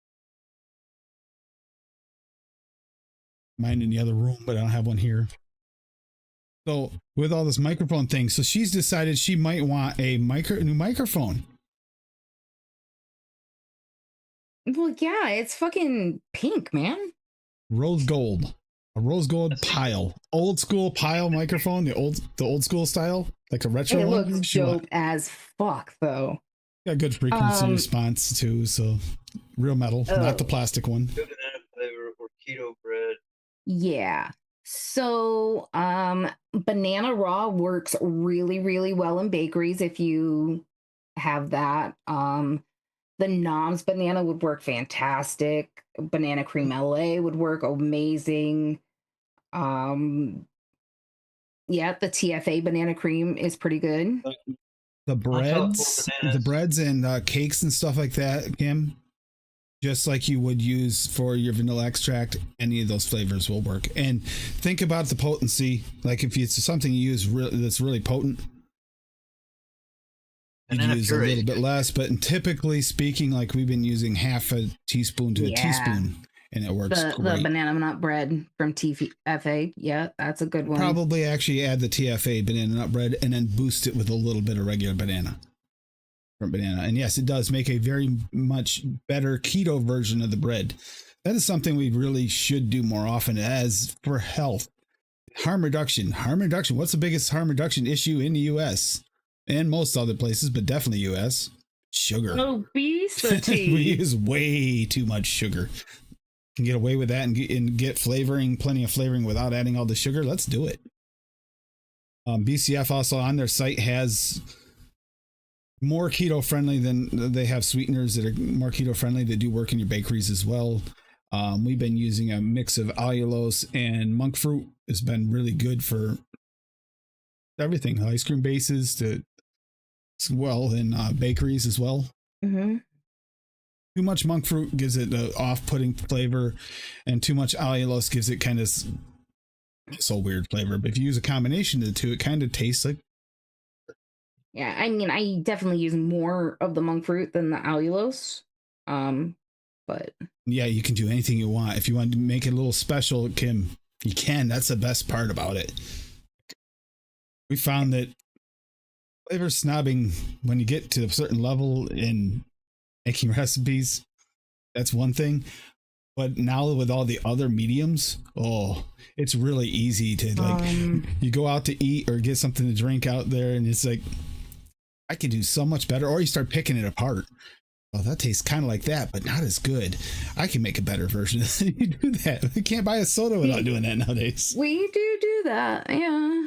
B: Mine in the other room, but I don't have one here. So with all this microphone thing, so she's decided she might want a new microphone.
D: Well, yeah, it's fucking pink, man.
B: Rose gold, a rose gold pile, old school pile microphone, the old school style, like a retro
D: It
B: one.
D: looks dope as fuck, though.
B: Got good frequency response too, so real metal, not the plastic one.
C: Good banana flavor or keto bread.
D: Yeah. So, banana raw works really, really well in bakeries if you have that. The Nomz banana would work fantastic. Banana cream LA would work amazing. Yeah, the TFA banana cream is pretty good.
B: The breads and cakes and stuff like that, Kim, just like you would use for your vanilla extract, any of those flavors will work. And think about the potency. Like if it's something you use that's really potent, you'd use a little bit less. But typically speaking, like we've been using half a teaspoon to a teaspoon, and it works great.
D: The banana nut bread from TFA, yeah, that's a good one.
B: Probably actually add the TFA banana nut bread and then boost it with a little bit of regular banana. And yes, it does make a very much better keto version of the bread. That is something we really should do more often as for health. Harm reduction. What's the biggest harm reduction issue in the US and most other places, but definitely US? Sugar.
D: Obesity.
B: We use way too much sugar. Can get away with that and get flavoring, plenty of flavoring without adding all the sugar. Let's do it. BCF also on their site has more keto friendly than they have sweeteners that are more keto friendly. They do work in your bakeries as well. We've been using a mix of allulose and monk fruit. It's been really good for everything, ice cream bases to as well in bakeries as well.
D: Mm-hmm.
B: Too much monk fruit gives it an off-putting flavor, and too much allulose gives it kind of so weird flavor. But if you use a combination of the two, it kind of tastes like.
D: Yeah, I mean, I definitely use more of the monk fruit than the allulose. But
B: yeah, you can do anything you want. If you want to make it a little special, Kim, you can. That's the best part about it. We found that flavor snobbing, when you get to a certain level in making recipes, that's one thing. But now with all the other mediums, it's really easy to like, you go out to eat or get something to drink out there and it's like, I could do so much better. Or you start picking it apart. Oh, that tastes kind of like that, but not as good. I can make a better version. You do that. You can't buy a soda without doing that nowadays.
D: We do that, yeah.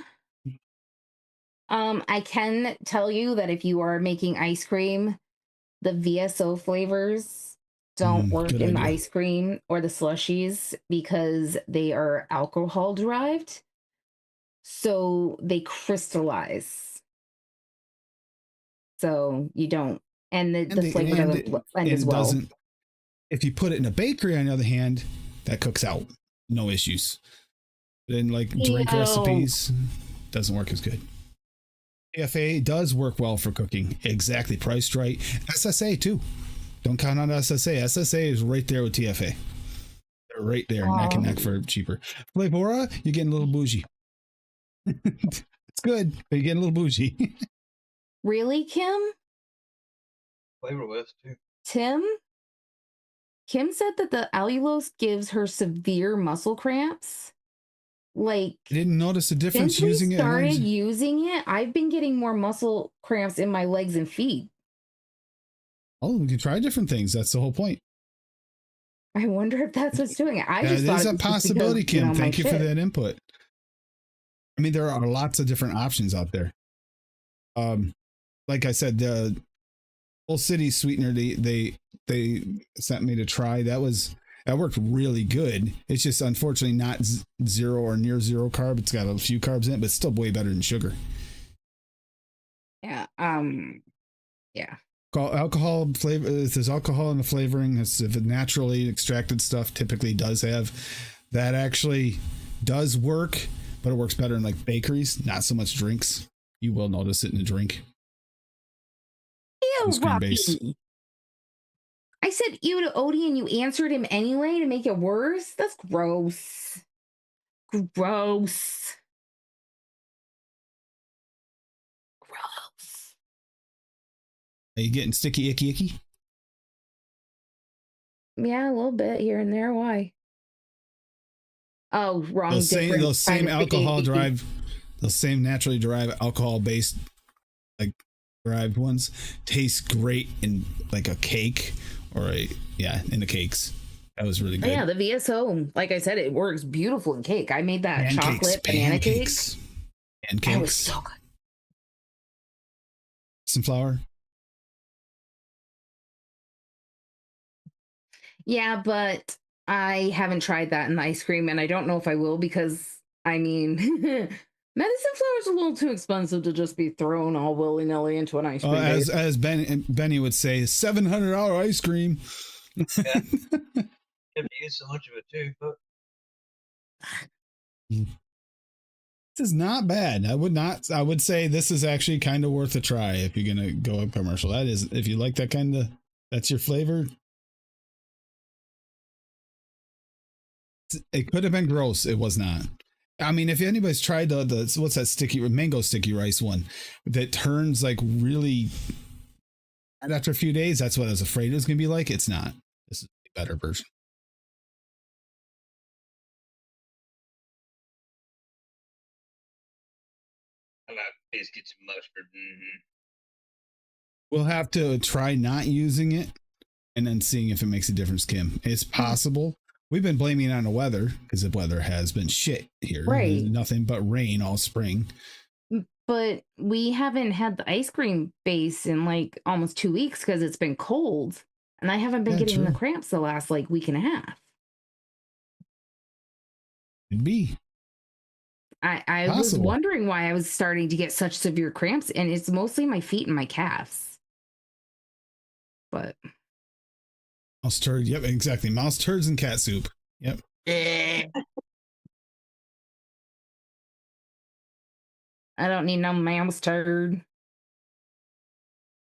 D: I can tell you that if you are making ice cream, the VSO flavors don't work
B: good
D: in the
B: idea.
D: ice cream or the slushies because they are alcohol derived. So they crystallize. So you don't. And the flavor doesn't blend as well.
B: Doesn't, if you put it in a bakery, on the other hand, that cooks out. No issues. But in like drink recipes, doesn't work as good. TFA does work well for cooking. Exactly. Priced right. SSA too. Don't count on SSA. SSA is right there with TFA. They're right there, neck and neck for cheaper. Flavora, you're getting a little bougie. It's good, but you're getting a little bougie.
D: Really, Kim?
C: Flavor West too.
D: Kim said that the allulose gives her severe muscle cramps. Like,
B: I didn't notice a difference
D: since
B: using
D: we
B: it.
D: started using it, I've been getting more muscle cramps in my legs and feet.
B: Oh, we can try different things. That's the whole point.
D: I wonder if that's what's doing it. I
B: There's
D: just thought it
B: a
D: was just
B: possibility,
D: because,
B: Kim.
D: my
B: Thank you for
D: shit.
B: that input. I mean, there are lots of different options out there. Like I said, the Full City sweetener they sent me to try. That worked really good. It's just unfortunately not zero or near zero carb. It's got a few carbs in it, but it's still way better than sugar.
D: Yeah. Yeah.
B: Alcohol flavor. If there's alcohol in the flavoring, if it's naturally extracted stuff, typically does have. That actually does work, but it works better in like bakeries, not so much drinks. You will notice it in a drink.
D: Ew,
B: Ice cream
D: Rocky.
B: base.
D: I said ew to Odie and you answered him anyway to make it worse? That's gross. Gross. Gross.
B: Are you getting sticky, icky?
D: Yeah, a little bit here and there. Why? Oh, wrong.
B: Those same alcohol
D: icky.
B: derived, those same naturally derived alcohol based, like derived ones, taste great in like a cake or in the cakes. That was really good.
D: Yeah, the VSO, like I said, it works beautiful in cake. I made that chocolate banana cake.
B: Pancakes.
D: That was so good.
B: Some flour.
D: Yeah, but I haven't tried that in the ice cream, and I don't know if I will because, I mean, medicine flour is a little too expensive to just be thrown all willy-nilly into an ice cream.
B: As Benny would say, $700 ice cream.
C: Yeah. You have to use so much of it too. But
B: This is not bad. I would say this is actually kind of worth a try if you're gonna go a commercial. That is, if you like that kind of, that's your flavor. It could have been gross. It was not. I mean, if anybody's tried the what's that mango sticky rice one that turns like really, and after a few days, that's what I was afraid it was gonna be like. It's not. This is a better version.
C: I like biscuits and mustard. Mm-hmm.
B: We'll have to try not using it and then seeing if it makes a difference, Kim. It's possible. We've been blaming it on the weather because the weather has been shit here.
D: Right.
B: Nothing but rain all spring.
D: But we haven't had the ice cream base in like almost 2 weeks because it's been cold. And I haven't been getting the cramps the last like week and a half.
B: Could be.
D: I was wondering why I was starting to get such severe cramps, and it's mostly my feet and my calves. But
B: Mouse turd. Yep, exactly. Mouse turds and cat soup. Yep.
D: I don't need no mouse turd.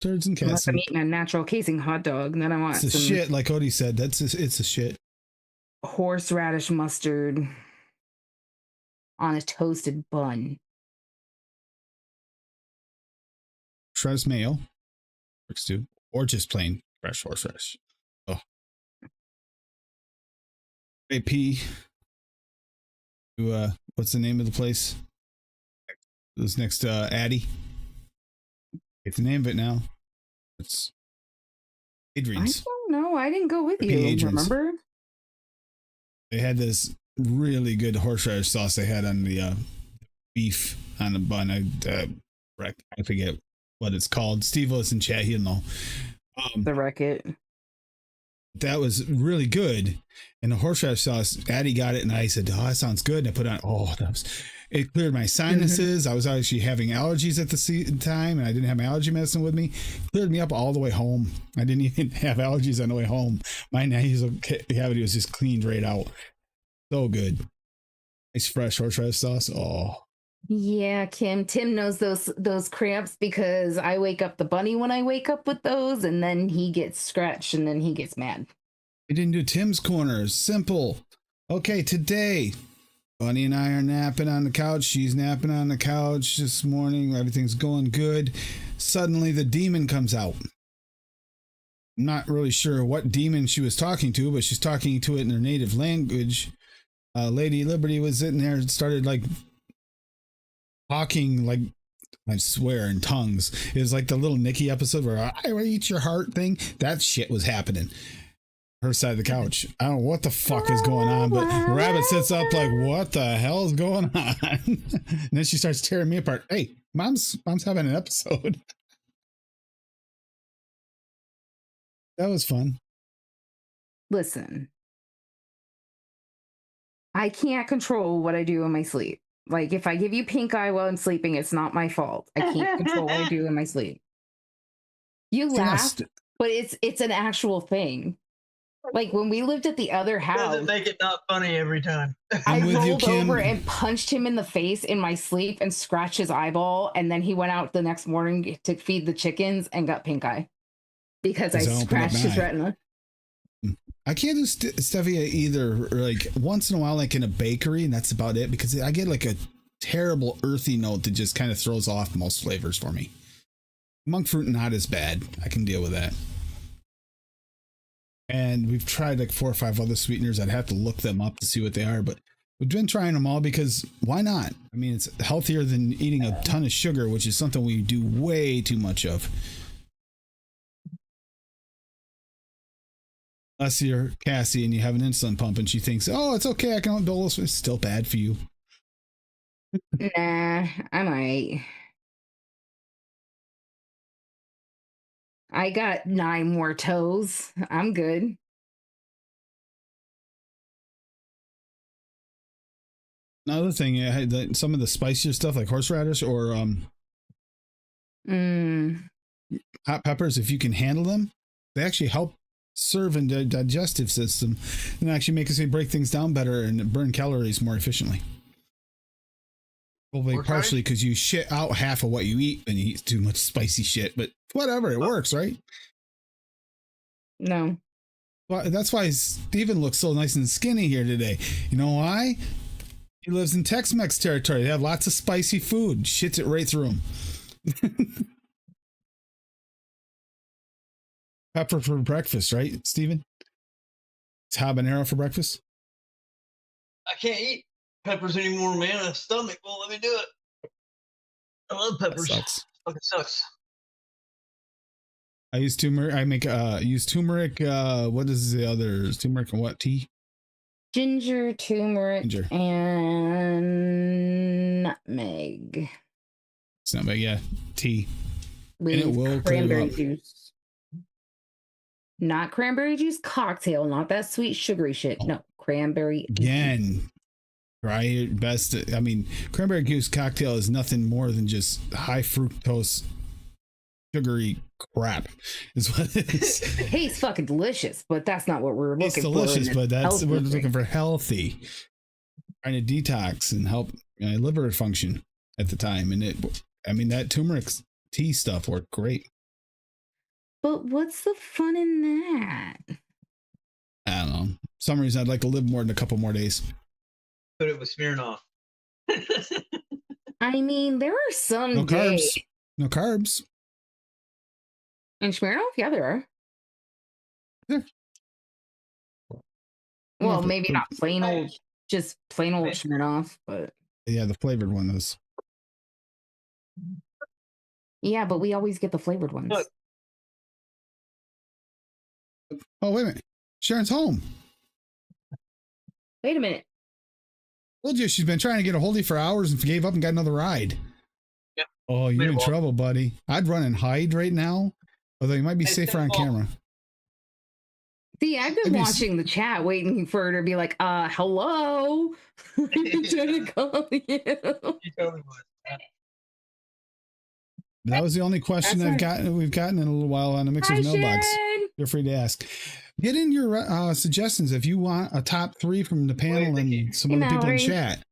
B: Turds and cat
D: Unless
B: soup.
D: I'm eating a natural casing hot dog, then I want
B: it's a shit, like Odie said. It's a shit.
D: Horseradish mustard on a toasted bun.
B: Shredded mayo works too, or just plain fresh horseradish. Oh, AP. To what's the name of the place? This next Addy. It's the name of it now. It's Adrian's.
D: I don't know. I didn't go with
B: AP
D: you.
B: Adrian's.
D: Remember?
B: They had this really good horseradish sauce they had on the beef on the bun. I forget what it's called. Steve was in chat. He'll know.
D: The Wreck-It.
B: That was really good. And the horseradish sauce, Addie got it, and I said, "Oh, that sounds good." And I put it on. It cleared my sinuses. I was actually having allergies at the time, and I didn't have my allergy medicine with me. Cleared me up all the way home. I didn't even have allergies on the way home. My nasal cavity was just cleaned right out. So good. Nice fresh horseradish sauce. Oh.
D: Yeah, Kim. Tim knows those cramps because I wake up the bunny when I wake up with those, and then he gets scratched, and then he gets mad.
B: We didn't do Tim's Corner. Simple. Okay, today, Bunny and I are napping on the couch. She's napping on the couch this morning. Everything's going good. Suddenly, the demon comes out. I'm not really sure what demon she was talking to, but she's talking to it in her native language. Lady Liberty was sitting there and started like talking like, I swear, in tongues. It was like the little Nikki episode where I will eat your heart thing. That shit was happening. Her side of the couch. I don't know what the fuck is going on, but Rabbit sits up like, what the hell is going on? And then she starts tearing me apart. Hey, mom's having an episode. That was fun.
D: Listen, I can't control what I do in my sleep. Like, if I give you pink eye while I'm sleeping, it's not my fault. I can't control what I do in my sleep. You laugh, but it's an actual thing. Like, when we lived at the other house,
C: doesn't make it not funny every time.
D: I rolled over and punched him in the face in my sleep and scratched his eyeball, and then he went out the next morning to feed the chickens and got pink eye because I scratched his retina.
B: I can't do stevia either, like once in a while, like in a bakery, and that's about it, because I get like a terrible earthy note that just kind of throws off most flavors for me. Monk fruit, not as bad. I can deal with that. And we've tried like 4 or 5 other sweeteners. I'd have to look them up to see what they are, but we've been trying them all because why not? I mean, it's healthier than eating a ton of sugar, which is something we do way too much of. Unless you're Cassie and you have an insulin pump and she thinks, oh, it's okay, I can bolus. It's still bad for you.
D: Nah, I might. I got 9 more toes. I'm good.
B: Another thing, I had some of the spicier stuff like horseradish or hot peppers, if you can handle them, they actually help serve in the digestive system and actually make us break things down better and burn calories more efficiently. Probably partially because you shit out half of what you eat and you eat too much spicy shit, but whatever, it works, right?
D: No.
B: Well, that's why Steven looks so nice and skinny here today. You know why? He lives in Tex-Mex territory. They have lots of spicy food. Shits it right through him. Pepper for breakfast, right, Steven? It's habanero for breakfast?
C: I can't eat peppers anymore, man. My stomach won't let me do it. I love peppers.
B: Sucks.
C: Fucking sucks.
B: I use turmeric. I make use turmeric. What is the other turmeric and what tea?
D: Ginger, turmeric, and nutmeg.
B: It's not bad, yeah. Tea.
D: With
B: and it will
D: cranberry juice. Not cranberry juice cocktail, not that sweet sugary shit. No, cranberry.
B: Again, try your best. I mean, cranberry juice cocktail is nothing more than just high fructose, sugary crap. Is what it is.
D: It tastes fucking delicious, but that's not what we're looking for.
B: It's delicious, but that's we're looking for healthy. Trying to detox and help liver function at the time, and that turmeric tea stuff worked great.
D: But what's the fun in that?
B: I don't know. For some reason I'd like to live more than a couple more days.
C: Put it with Smirnoff.
D: I mean, there are some
B: no carbs.
D: days.
B: No carbs.
D: In Smirnoff? Yeah, there are.
B: Yeah.
D: Well, maybe not plain old, just plain old Smirnoff, but
B: Yeah, the flavored one is.
D: yeah, but we always get the flavored ones.
C: Look.
B: Oh, wait a minute. Sharon's home.
D: Wait a minute.
B: Told you she's been trying to get a hold of you for hours and gave up and got another ride.
C: Yep.
B: Oh, you're in trouble, buddy. I'd run and hide right now, although you might be safer on camera.
D: See, I've been watching the chat, waiting for her to be like, hello. I'm trying to call you.
C: You totally was.
B: That was the only question we've gotten in a little while on the Mixer's mailbox.
D: Sharon.
B: You're free to ask. Get in your suggestions if you want a top 3 from the panel and some other people in chat.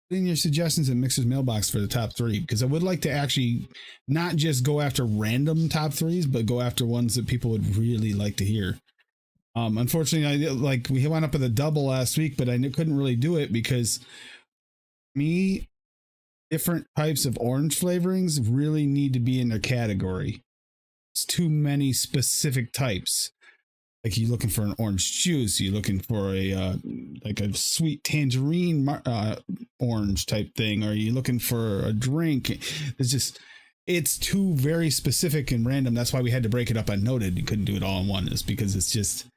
B: Put in your suggestions in Mixer's mailbox for the top 3, because I would like to actually not just go after random top 3s, but go after ones that people would really like to hear. Unfortunately, we went up with a double last week, but I couldn't really do it because different types of orange flavorings really need to be in their category. It's too many specific types. Like you're looking for an orange juice, you're looking for a sweet tangerine orange type thing, or you're looking for a drink. It's too very specific and random. That's why we had to break it up on noted. You couldn't do it all in one, is because it's just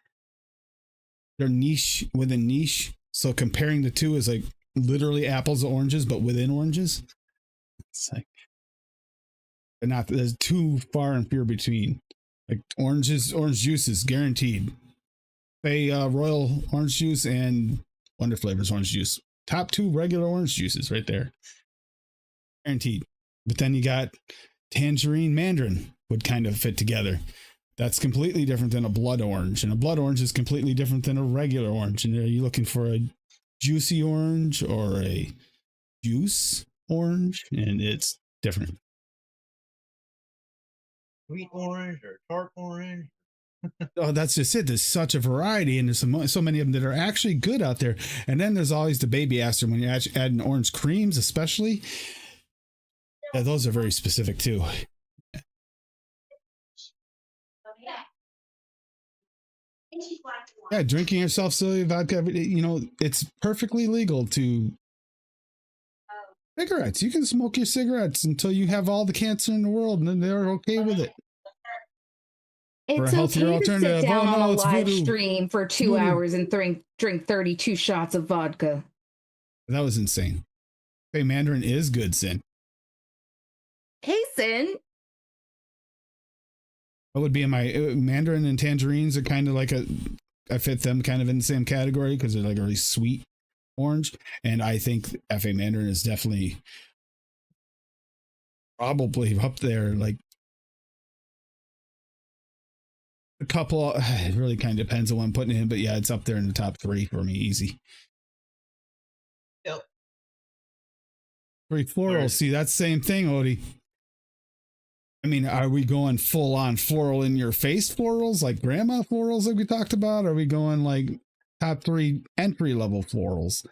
B: they're niche within niche. So comparing the two is like literally apples and oranges, but within oranges. It's like there's too far and few between. Like orange juice is guaranteed. Say Royal orange juice and Wonder Flavors orange juice. Top 2 regular orange juices right there. Guaranteed. But then you got tangerine mandarin would kind of fit together. That's completely different than a blood orange. And a blood orange is completely different than a regular orange. And are you looking for a juicy orange or a juice orange? And it's different.
C: Sweet orange or tart orange.
B: Oh, that's just it. There's such a variety, and there's so many of them that are actually good out there. And then there's always the baby aster when you're adding orange creams, especially. Yeah, those are very specific too. Yeah, drinking yourself silly vodka. It's perfectly legal to. Cigarettes. You can smoke your cigarettes until you have all the cancer in the world, and then they're okay with it.
D: It's okay to sit down on a live stream for 2 hours and drink 32 shots of vodka.
B: That was insane. Hey, Mandarin is good, Sin.
D: Hey, Sin. What
B: would be in my Mandarin and tangerines are kind of like I fit them kind of in the same category because they're like a really sweet orange. And I think FA Mandarin is definitely probably up there. Like a couple, it really kind of depends on what I'm putting in, but yeah, it's up there in the top 3 for me. Easy.
C: Yep.
B: 3 florals. See, that's the same thing, Odie. I mean, are we going full on floral in your face florals, like grandma florals like we talked about? Are we going like top 3 entry level florals?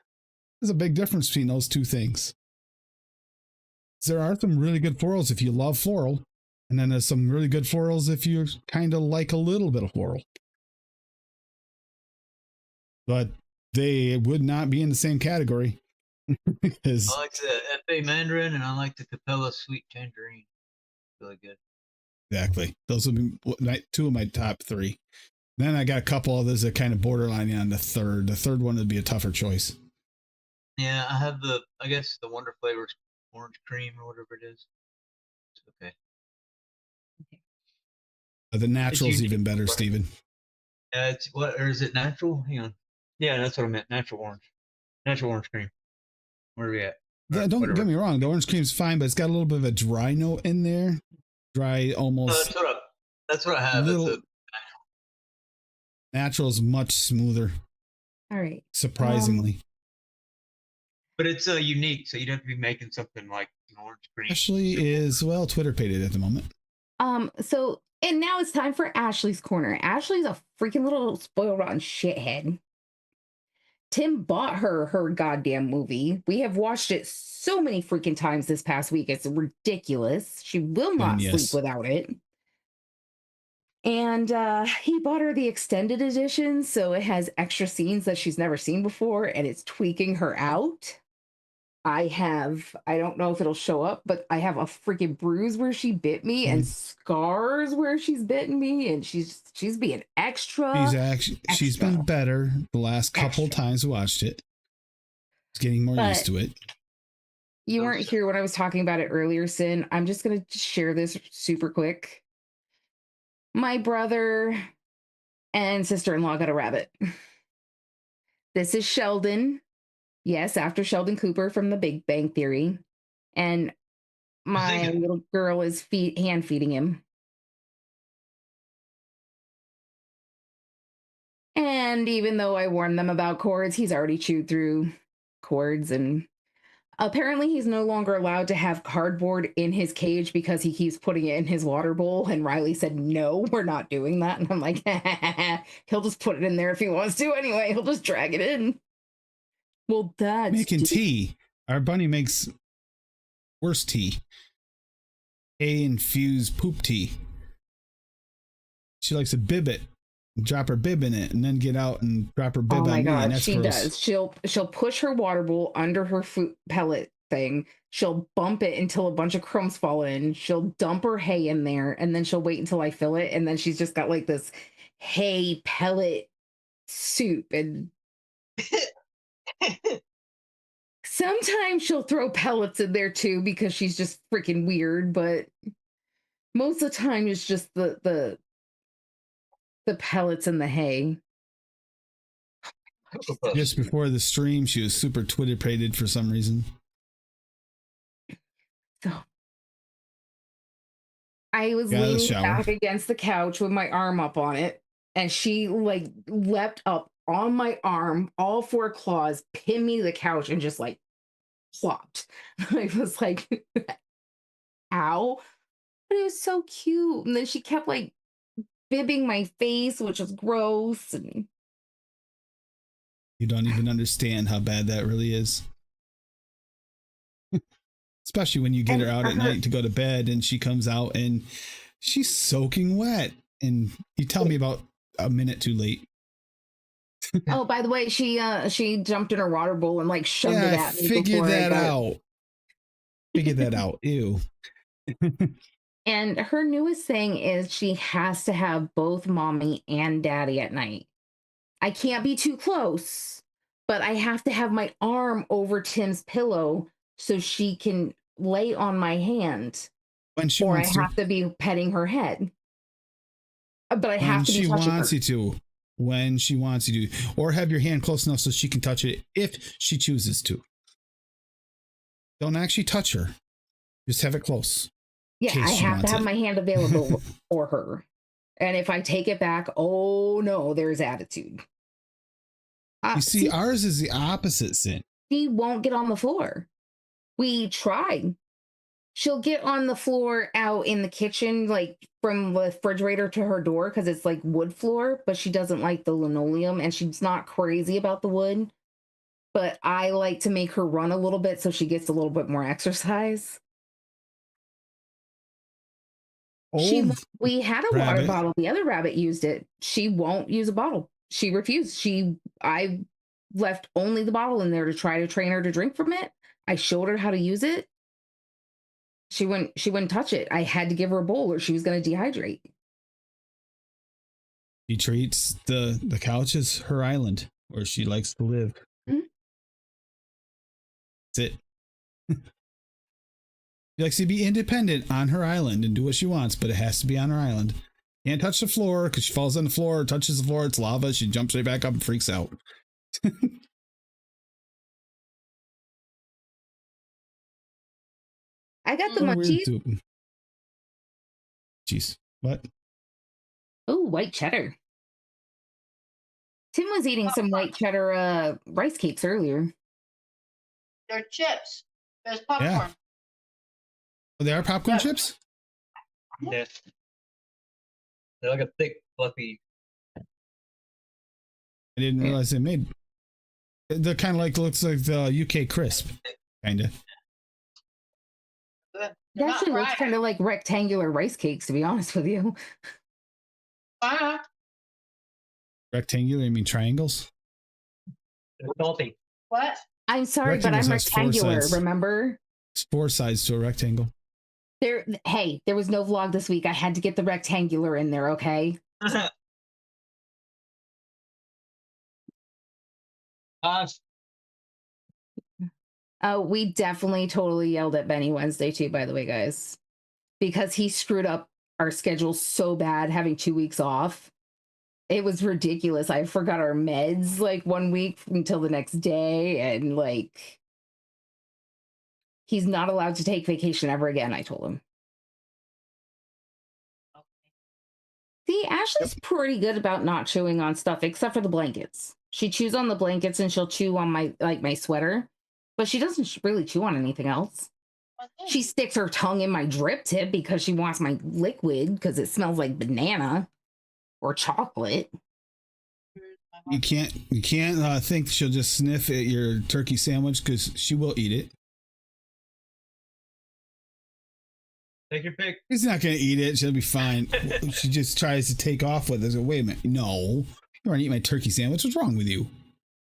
B: There's a big difference between those two things. There are some really good florals if you love floral, and then there's some really good florals if you kind of like a little bit of floral. But they would not be in the same category. Because
C: I like the FA Mandarin and I like the Capella Sweet Tangerine. Really good.
B: Exactly. Those would be 2 of my top 3. Then I got a couple others that kind of borderline on the third. The third one would be a tougher choice.
C: Yeah, I have the Wonder Flavors orange cream or whatever it is. It's okay.
B: The natural's even better, Steven.
C: Yeah, or is it natural? Hang on. Yeah, that's what I meant. Natural orange cream. Where are we at?
B: Yeah, don't get me wrong. The orange cream's fine, but it's got a little bit of a dry note in there. Dry, almost.
C: That's what I have.
B: Natural's much smoother.
D: All right.
B: Surprisingly.
C: But it's unique, so you'd have to be making something like an orange cream.
B: Ashley is, Twitter paid it at the moment.
D: And now it's time for Ashley's Corner. Ashley's a freaking little spoiled rotten shithead. Tim bought her goddamn movie. We have watched it so many freaking times this past week. It's ridiculous. She will not sleep without it. And he bought her the extended edition, so it has extra scenes that she's never seen before, and it's tweaking her out. I don't know if it'll show up, but I have a freaking bruise where she bit me and scars where she's bitten me, and she's being extra.
B: She's been better the last couple times we watched it. She's getting more used to it.
D: You weren't here when I was talking about it earlier, Sin. I'm just gonna share this super quick. My brother and sister-in-law got a rabbit. This is Sheldon. Yes, after Sheldon Cooper from The Big Bang Theory. And my little girl is hand feeding him. And even though I warned them about cords, he's already chewed through cords. And apparently he's no longer allowed to have cardboard in his cage because he keeps putting it in his water bowl. And Riley said, no, we're not doing that. And I'm like, he'll just put it in there if he wants to anyway. He'll just drag it in. Well, that's
B: making tea. Our bunny makes worse tea. Infused poop tea. She likes to bib it, drop her bib in it, and then get out and drop her bib on me. Oh my God,
D: she does. She'll push her water bowl under her food pellet thing. She'll bump it until a bunch of crumbs fall in. She'll dump her hay in there, and then she'll wait until I fill it, and then she's just got like this hay pellet soup. And sometimes she'll throw pellets in there too because she's just freaking weird, but most of the time it's just the pellets and the hay.
B: Just before the stream, she was super Twitter-pated for some reason.
D: So I was leaning back against the couch with my arm up on it, and she like leapt up on my arm, all four claws, pinned me to the couch, and just like plopped. I was like, ow. But it was so cute. And then she kept like bibbing my face, which was gross. And
B: you don't even understand how bad that really is. Especially when you get her out at night to go to bed and she comes out and she's soaking wet. And you tell me about a minute too late.
D: Oh, by the way, she jumped in her water bowl and like shoved it at me.
B: Figured that out. Ew.
D: And her newest thing is she has to have both mommy and daddy at night. I can't be too close, but I have to have my arm over Tim's pillow so she can lay on my hand. Or I have to be petting her head. But I have to be touching her.
B: When she wants you to, or have your hand close enough so she can touch it if she chooses to. Don't actually touch her. Just have it close.
D: Yeah, I have to have my hand available for her. And if I take it back, oh no, there's attitude.
B: You see, ours is the opposite, Sin.
D: She won't get on the floor. We tried. She'll get on the floor out in the kitchen, like from the refrigerator to her door, because it's like wood floor, but she doesn't like the linoleum, and she's not crazy about the wood. But I like to make her run a little bit so she gets a little bit more exercise. We had a water bottle. The other rabbit used it. She won't use a bottle. She refused. I left only the bottle in there to try to train her to drink from it. I showed her how to use it. She wouldn't touch it. I had to give her a bowl or she was going to dehydrate.
B: She treats the couch as her island where she likes to live. Mm-hmm. That's it. She likes to be independent on her island and do what she wants, but it has to be on her island. Can't touch the floor because she falls on the floor, touches the floor, it's lava. She jumps right back up and freaks out.
D: I got the munchies.
B: Jeez, what?
D: Oh, white cheddar. Tim was eating some white cheddar rice cakes earlier.
H: They're chips. There's popcorn.
B: Yeah. Oh, they are popcorn chips?
C: Yes. They're like a thick, fluffy.
B: I didn't realize they made. They're kind of like, looks like the UK crisp, kind of.
D: It actually looks kind of like rectangular rice cakes, to be honest with you.
B: Rectangular, you mean triangles?
C: They're salty.
H: What?
D: I'm sorry, but I'm
B: Rectangles has 4
D: rectangular,
B: sides.
D: remember?
B: It's 4 sides to a rectangle.
D: Hey, there was no vlog this week. I had to get the rectangular in there, okay? We definitely totally yelled at Benny Wednesday too, by the way, guys. Because he screwed up our schedule so bad having 2 weeks off. It was ridiculous. I forgot our meds like 1 week until the next day, and like he's not allowed to take vacation ever again, I told him. See, Ashley's pretty good about not chewing on stuff except for the blankets. She chews on the blankets and she'll chew on my sweater, but she doesn't really chew on anything else. She sticks her tongue in my drip tip because she wants my liquid because it smells like banana or chocolate.
B: You can't think she'll just sniff at your turkey sandwich because she will eat it.
C: Take your pick.
B: She's not going to eat it. She'll be fine. She just tries to take off with it. So, wait a minute. No, you want to eat my turkey sandwich? What's wrong with you?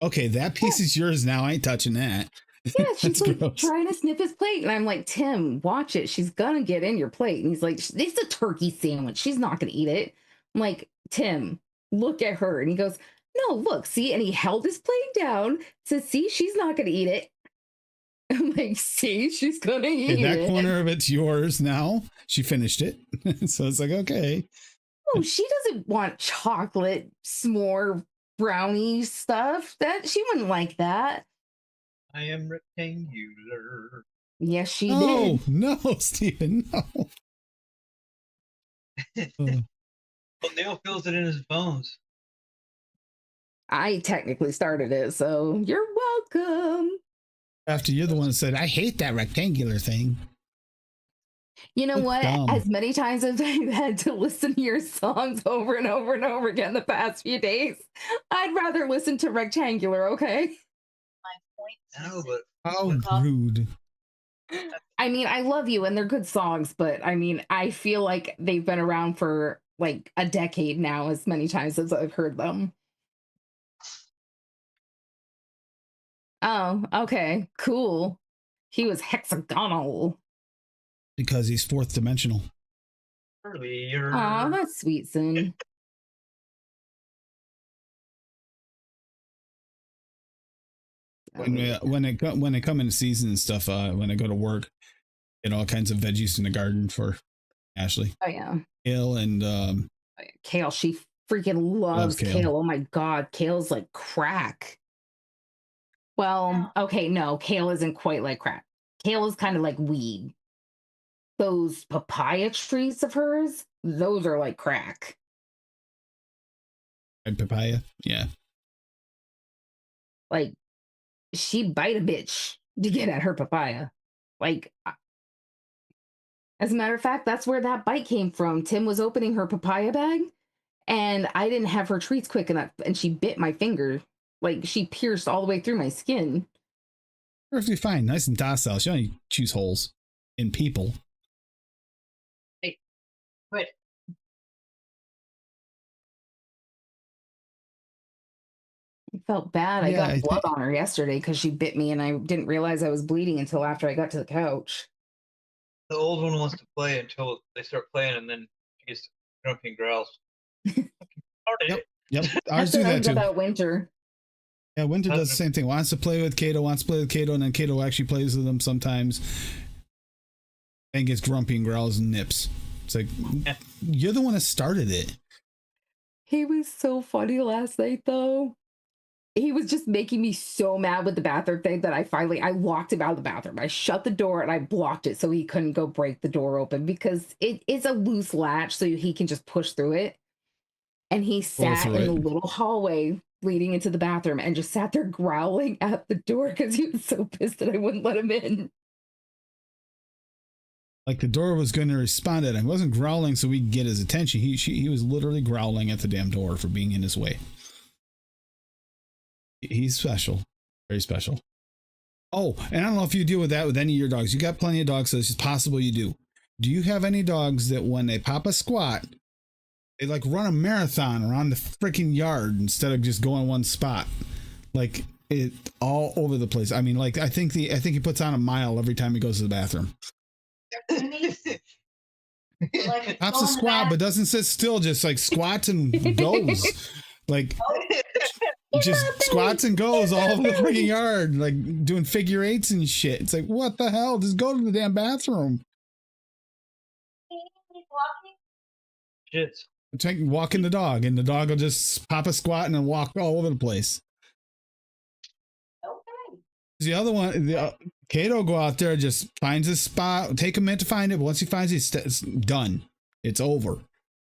B: Okay, that piece is yours now. I ain't touching that.
D: Yeah, she's like
B: gross.
D: trying to sniff his plate. And I'm like, Tim, watch it. She's going to get in your plate. And he's like, it's a turkey sandwich. She's not going to eat it. I'm like, Tim, look at her. And he goes, no, look, see? And he held his plate down to see she's not going to eat it. I'm like, see, she's going to eat it.
B: That corner of it's yours now. She finished it. So it's like, okay.
D: Oh, she doesn't want chocolate s'more brownie stuff. That she wouldn't like that.
C: I am rectangular.
D: Yes, she
B: No,
D: did.
B: no, Stephen, no.
C: Well, Neil feels it in his bones.
D: I technically started it, so you're welcome.
B: After you're the one that said, I hate that rectangular thing.
D: You know
B: That's
D: what?
B: dumb.
D: As many times as I've had to listen to your songs over and over and over again the past few days, I'd rather listen to Rectangular, okay?
H: My point.
C: No, but
B: How rude.
D: I mean, I love you and they're good songs, but I mean, I feel like they've been around for like a decade now, as many times as I've heard them. Oh, okay, cool. He was hexagonal.
B: Because he's 4th dimensional.
C: earlier.
D: Aw, that's sweet, Sin.
B: When they come into season and stuff, when I go to work, get all kinds of veggies in the garden for Ashley.
D: Oh yeah.
B: Kale and
D: Kale, she freaking loves
B: kale.
D: kale. Oh my god, kale's like crack. Well, okay, no, kale isn't quite like crack. Kale is kind of like weed. Those papaya trees of hers, those are like crack.
B: papaya. Yeah.
D: Like, she bite a bitch to get at her papaya. Like, as a matter of fact, that's where that bite came from. Tim was opening her papaya bag, and I didn't have her treats quick enough, and she bit my finger. Like, she pierced all the way through my skin.
B: Perfectly fine. Nice and docile. She only chews holes in people.
H: Hey, quit.
D: I felt bad. I got blood on her yesterday because she bit me, and I didn't realize I was bleeding until after I got to the couch.
C: The old one wants to play until they start playing, and then she gets grumpy and growls.
B: Yep. Ours do that too.
D: About Winter.
B: Yeah, Winter does the same thing. Wants to play with Kato, and then Kato actually plays with them sometimes. And gets grumpy and growls and nips. It's like, you're the one that started it.
D: He was so funny last night, though. He was just making me so mad with the bathroom thing that I locked him out of the bathroom. I shut the door and I blocked it so he couldn't go break the door open because it is a loose latch so he can just push through it. And he sat in the little hallway leading into the bathroom and just sat there growling at the door because he was so pissed that I wouldn't let him in.
B: Like the door was going to respond to it. He wasn't growling so we could get his attention. He was literally growling at the damn door for being in his way. He's special. Very special. Oh, and I don't know if you deal with that with any of your dogs. You got plenty of dogs, so it's just possible you do. Do you have any dogs that when they pop a squat, They like run a marathon around the freaking yard instead of just going one spot. Like it all over the place. I mean, like I think he puts on a mile every time he goes to the bathroom.
H: Like,
B: Pops
H: go
B: a
H: in the
B: squat, but
H: bath-
B: doesn't sit still. Just like squats and goes. Like just squats and goes all over the freaking yard, like doing figure eights and shit. It's like, what the hell? Just go to the damn bathroom.
H: walking.
C: Shit.
B: Walking the dog, and the dog will just pop a squat and then walk all over the place.
H: Okay.
B: The other one, Kato go out there, just finds a spot, take a minute to find it, but once he finds it, it's done. It's over.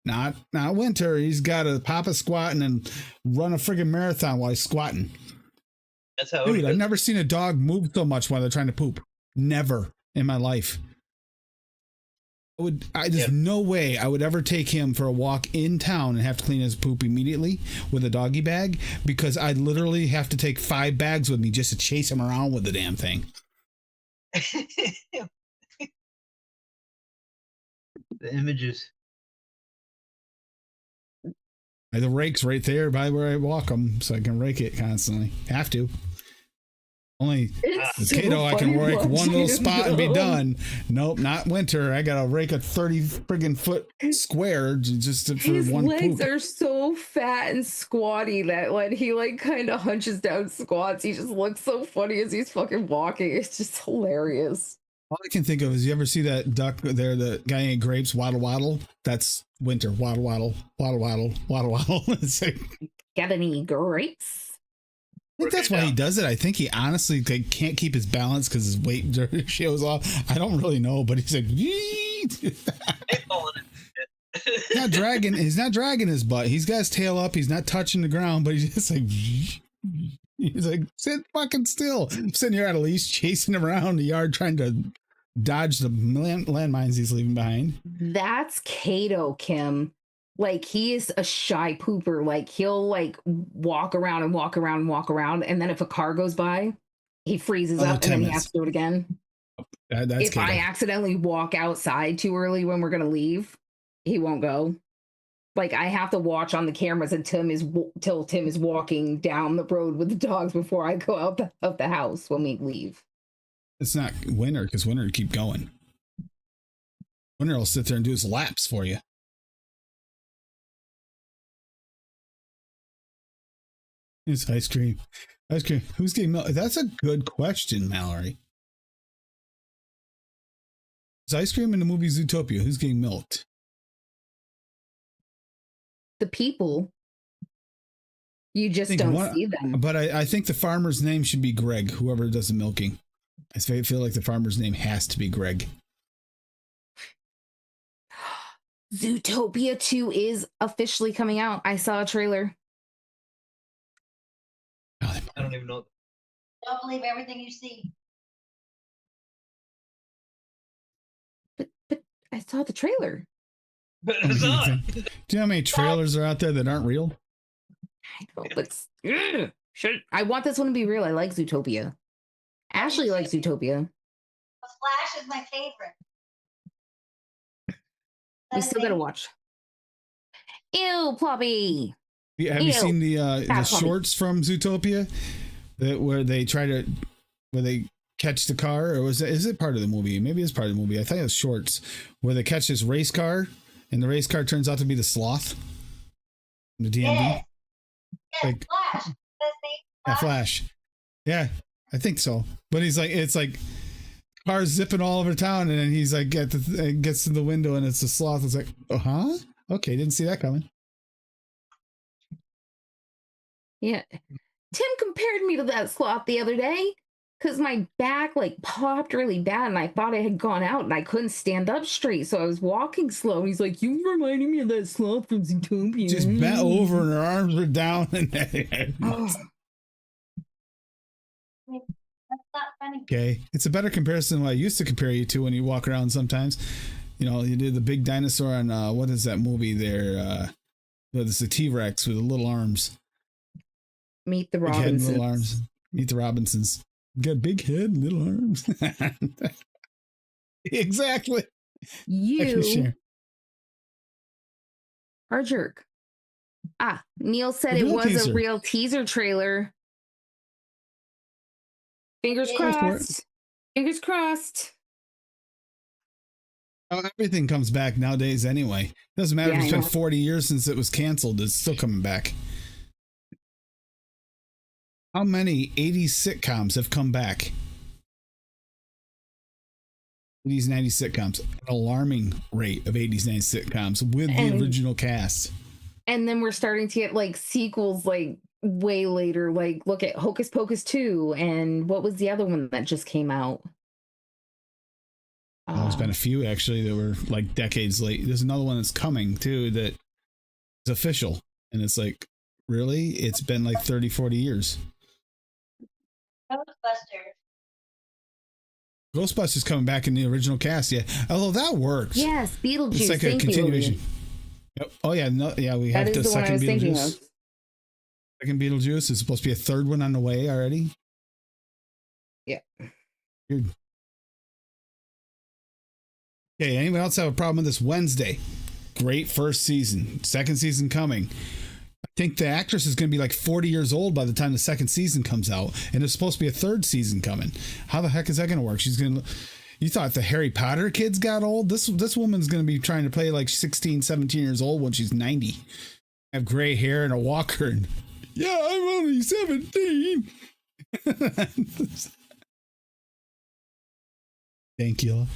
B: Not Winter. He's got to pop a squat and then run a friggin' marathon while he's squatting.
C: That's how.
B: Dude, I've never seen a dog move so much while they're trying to poop. Never in my life. There's no way I would ever take him for a walk in town and have to clean his poop immediately with a doggy bag, because I'd literally have to take 5 bags with me just to chase him around with the damn thing.
C: The images.
B: The rake's right there by where I walk him, so I can rake it constantly. Have to. Only
D: It's
B: Kato,
D: so
B: I can
D: funny
B: rake one little
D: watching
B: spot and be
D: him.
B: done. Nope, not Winter. I gotta rake a 30 friggin' foot square just for
D: His
B: one
D: legs
B: poop.
D: are so fat and squatty that when he like kind of hunches down squats, he just looks so funny as he's fucking walking. It's just hilarious.
B: All I can think of is, you ever see that duck there, the guy in grapes, waddle waddle? That's Winter. Waddle waddle, waddle waddle, waddle waddle. It's like,
D: Got any grapes?
B: I think that's why he does it. I think he honestly can't keep his balance because his weight shows off. I don't really know, but he's like, he's not dragging his butt. He's got his tail up. He's not touching the ground, but he's just like, he's like, sit fucking still. I'm sitting here at a leash chasing him around the yard trying to dodge the landmines he's leaving behind.
D: That's Kato, Kim. Like, he is a shy pooper. Like, he'll like walk around and walk around and walk around, and then if a car goes by, he freezes up and then he has to do it again.
B: That's
D: If
B: Kato.
D: I accidentally walk outside too early when we're gonna leave, he won't go. Like, I have to watch on the cameras till Tim is walking down the road with the dogs before I go out of the house when we leave.
B: It's not Winter, because Winter will keep going. Winter will sit there and do his laps for you. It's ice cream. Ice cream. Who's getting milk? That's a good question, Mallory. Is ice cream in the movie Zootopia? Who's getting milked?
D: The people, you just
B: Think
D: don't
B: one-
D: see them.
B: But I think the farmer's name should be Greg, whoever does the milking. I feel like the farmer's name has to be Greg.
D: Zootopia 2 is officially coming out. I saw a trailer.
C: I don't even know.
H: Don't believe everything you see.
D: But I saw the trailer.
C: But it's not.
B: Do you know how many trailers are out there that aren't real?
D: I know, but I want this one to be real. I like Zootopia. Ashley likes Zootopia.
H: Flash is my favorite.
D: We still gotta watch. Ew, Ploppy.
B: Yeah, have you
D: Ew.
B: seen the
D: That's funny.
B: shorts from Zootopia where they catch the car, or is it part of the movie? Maybe it's part of the movie. I think it's shorts where they catch this race car, and the race car turns out to be the sloth. The DMV.
H: Yes. Yes,
B: Like-
H: Flash. That's me.
B: Yeah, Flash. Yeah, I think so. But it's like cars zipping all over town, and then he's like gets to the window, and it's the sloth. It's like, okay, didn't see that coming.
D: Yeah. Tim compared me to that sloth the other day because my back like popped really bad and I thought it had gone out and I couldn't stand up straight. So I was walking slow. He's like, you reminding me of that sloth from Zootopia.
B: Just bent over, and her arms were down, and
D: Oh,
H: That's not funny.
B: okay, it's a better comparison than what I used to compare you to when you walk around sometimes. You know, you did the big dinosaur on what is that movie there? It's the T-Rex with the little arms.
D: Meet the
B: Big head and little
D: Robinsons.
B: arms. Meet the Robinsons. Got big head and little arms. Exactly.
D: You Our jerk. Ah, Neil said
B: A
D: it
B: real
D: was
B: teaser.
D: a real teaser trailer. Fingers
H: Yeah.
B: Go for it.
D: crossed. Fingers crossed.
B: Oh, everything comes back nowadays anyway. Doesn't matter
D: Yeah,
B: if it's
D: I
B: been
D: know.
B: 40 years since it was canceled, it's still coming back. How many 80s sitcoms have come back? 80s, 90s sitcoms. An alarming rate of 80s, 90s sitcoms with the
D: And-
B: original cast.
D: And then we're starting to get like sequels like way later. Like look at Hocus Pocus 2 and what was the other one that just came out?
B: There's been a few actually that were like decades late. There's another one that's coming too that is official. And it's like, really? It's been like 30, 40 years.
H: Ghostbusters.
B: Ghostbusters coming back in the original cast, yeah. Although that works.
D: Yes, Beetlejuice.
B: It's like a
D: Thank you,
B: continuation.
D: Olivia.
B: Yep. Oh yeah, no, yeah. We
D: That
B: have
D: is
B: the
D: the one I
B: second
D: was thinking
B: Beetlejuice.
D: of.
B: Second Beetlejuice. There's supposed to be a third one on the way already.
D: Yeah.
B: Weird. Okay. Anyone else have a problem with this Wednesday? Great first season. Second season coming. I think the actress is going to be like 40 years old by the time the second season comes out, and there's supposed to be a third season coming. How the heck is that going to work? She's going to. You thought the Harry Potter kids got old? This woman's going to be trying to play like 16, 17 years old when she's 90. Have gray hair and a walker. And, yeah, I'm only 17. Thank you.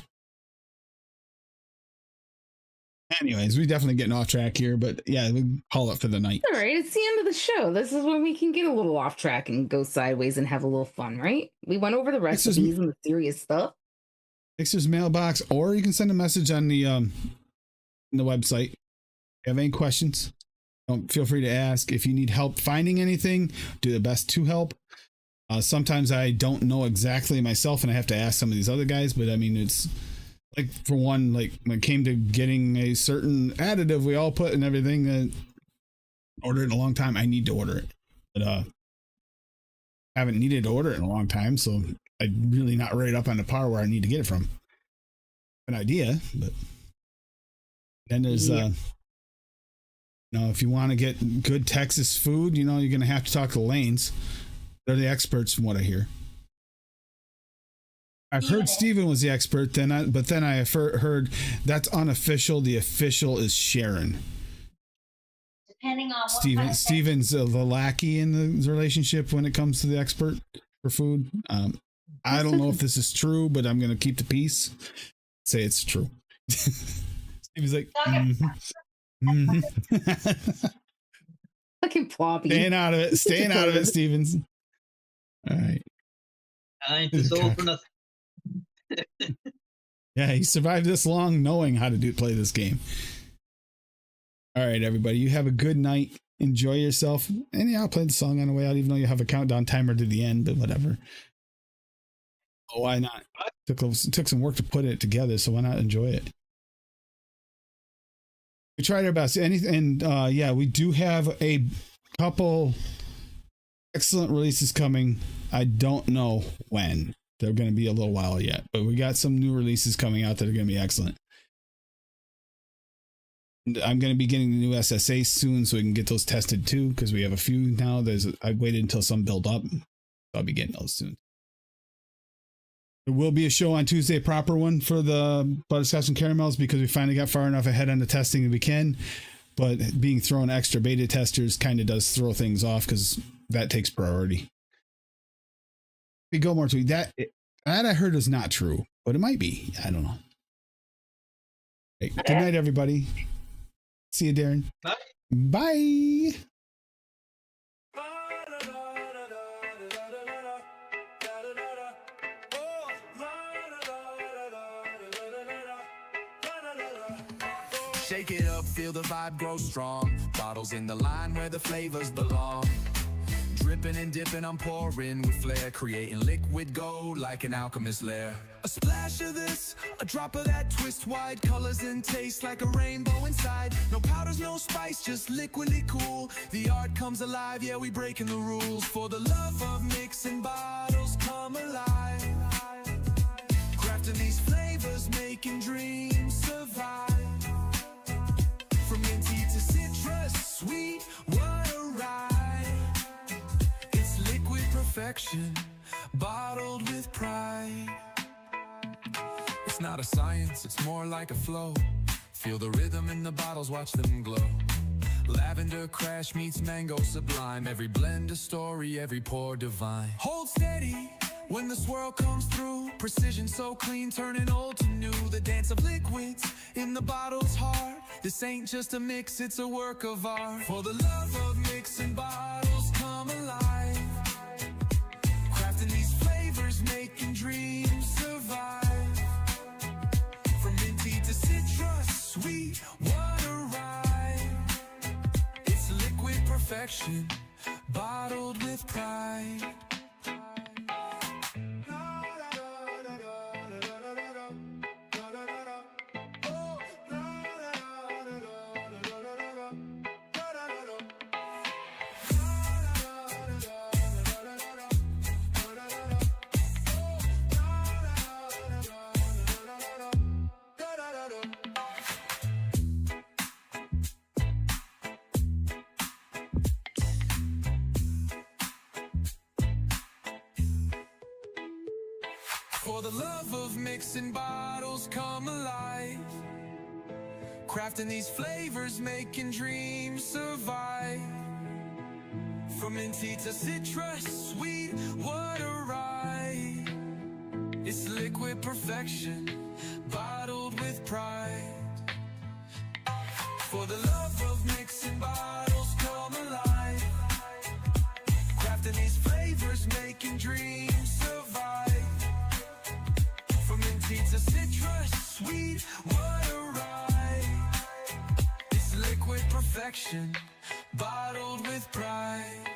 B: Anyways, we definitely getting off track here, but yeah, we call it for the night.
D: All right, it's the end of the show. This is when we can get a little off track and go sideways and have a little fun, right? We went over the
B: This is-
D: recipes and the serious stuff.
B: Fixer's mailbox, or you can send a message on the website. If you have any questions, don't feel free to ask. If you need help finding anything, do the best to help. Sometimes I don't know exactly myself, and I have to ask some of these other guys. But I mean, it's like for one, like when it came to getting a certain additive we all put and everything that ordered in a long time, I need to order it, but haven't needed to order it in a long time, so I'm really not right up on the par where I need to get it from. An idea, but then there's if you want to get good Texas food, you're going to have to talk to Lane's. They're the experts from what I hear. I've heard Steven was the expert, but then I have heard that's unofficial. The official is Sharon.
H: Depending on what kind of
B: Steven's the lackey in the relationship when it comes to the expert for food. I don't know if this is true, but I'm going to keep the peace. Say it's true. Steven's like,
D: Fucking floppy.
B: Staying out of it. Staying out of it, Stevens. All right.
C: I ain't this old for nothing.
B: Yeah, he survived this long knowing how to play this game. All right, everybody. You have a good night. Enjoy yourself. And yeah, I'll play the song on the way out, even though you have a countdown timer to the end, but whatever. Oh, why not? Took some work to put it together, so why not enjoy it? We tried our best. Yeah, we do have a couple excellent releases coming. I don't know when. They're going to be a little while yet, but we got some new releases coming out that are going to be excellent. And I'm going to be getting the new SSA soon, so we can get those tested too, because we have a few now. I waited until some build up. I'll be getting those soon. There will be a show on Tuesday, proper one for the butterscotch and caramels, because we finally got far enough ahead on the testing that we can. But being thrown extra beta testers kind of does throw things off, because that takes priority. We go more to that I heard is not true, but it might be. I don't know. Hey, good night, everybody. See you, Darren.
C: Bye.
B: Bye.
A: Shake it up, feel the vibe grow strong. Bottles in the line where the flavors belong. Dripping and dipping, I'm pouring with flair, creating liquid gold like an alchemist lair. A splash of this, a drop of that, twist wide colors and taste like a rainbow inside. No powders, no spice, just liquidly cool. The art comes alive, yeah, we breaking the rules. For the love of mixing bottles come alive. Crafting these flavors, making dreams survive. From minty to city. sweet, what a ride. It's liquid perfection, bottled with pride. It's not a science, it's more like a flow. Feel the rhythm in the bottles, watch them glow. Lavender crash meets mango sublime. Every blend a story, every pour divine. Hold steady when the swirl comes through. Precision so clean, turning old to new. The dance of liquids in the bottle's heart. This ain't just a mix, it's a work of art. For the love of mixing bottles come alive. Crafting these flavors, making dreams survive. From minty to citrus, sweet, what a ride. It's liquid perfection, bottled with pride. For the love of mixing bottles come alive. Crafting these flavors, making dreams survive. From minty to citrus, sweet, what a ride. It's liquid perfection, bottled with pride. For the love of mixing bottles come alive. Crafting these flavors, making dreams survive. From minty to citrus, sweet, what a ride. It's liquid perfection, bottled with pride.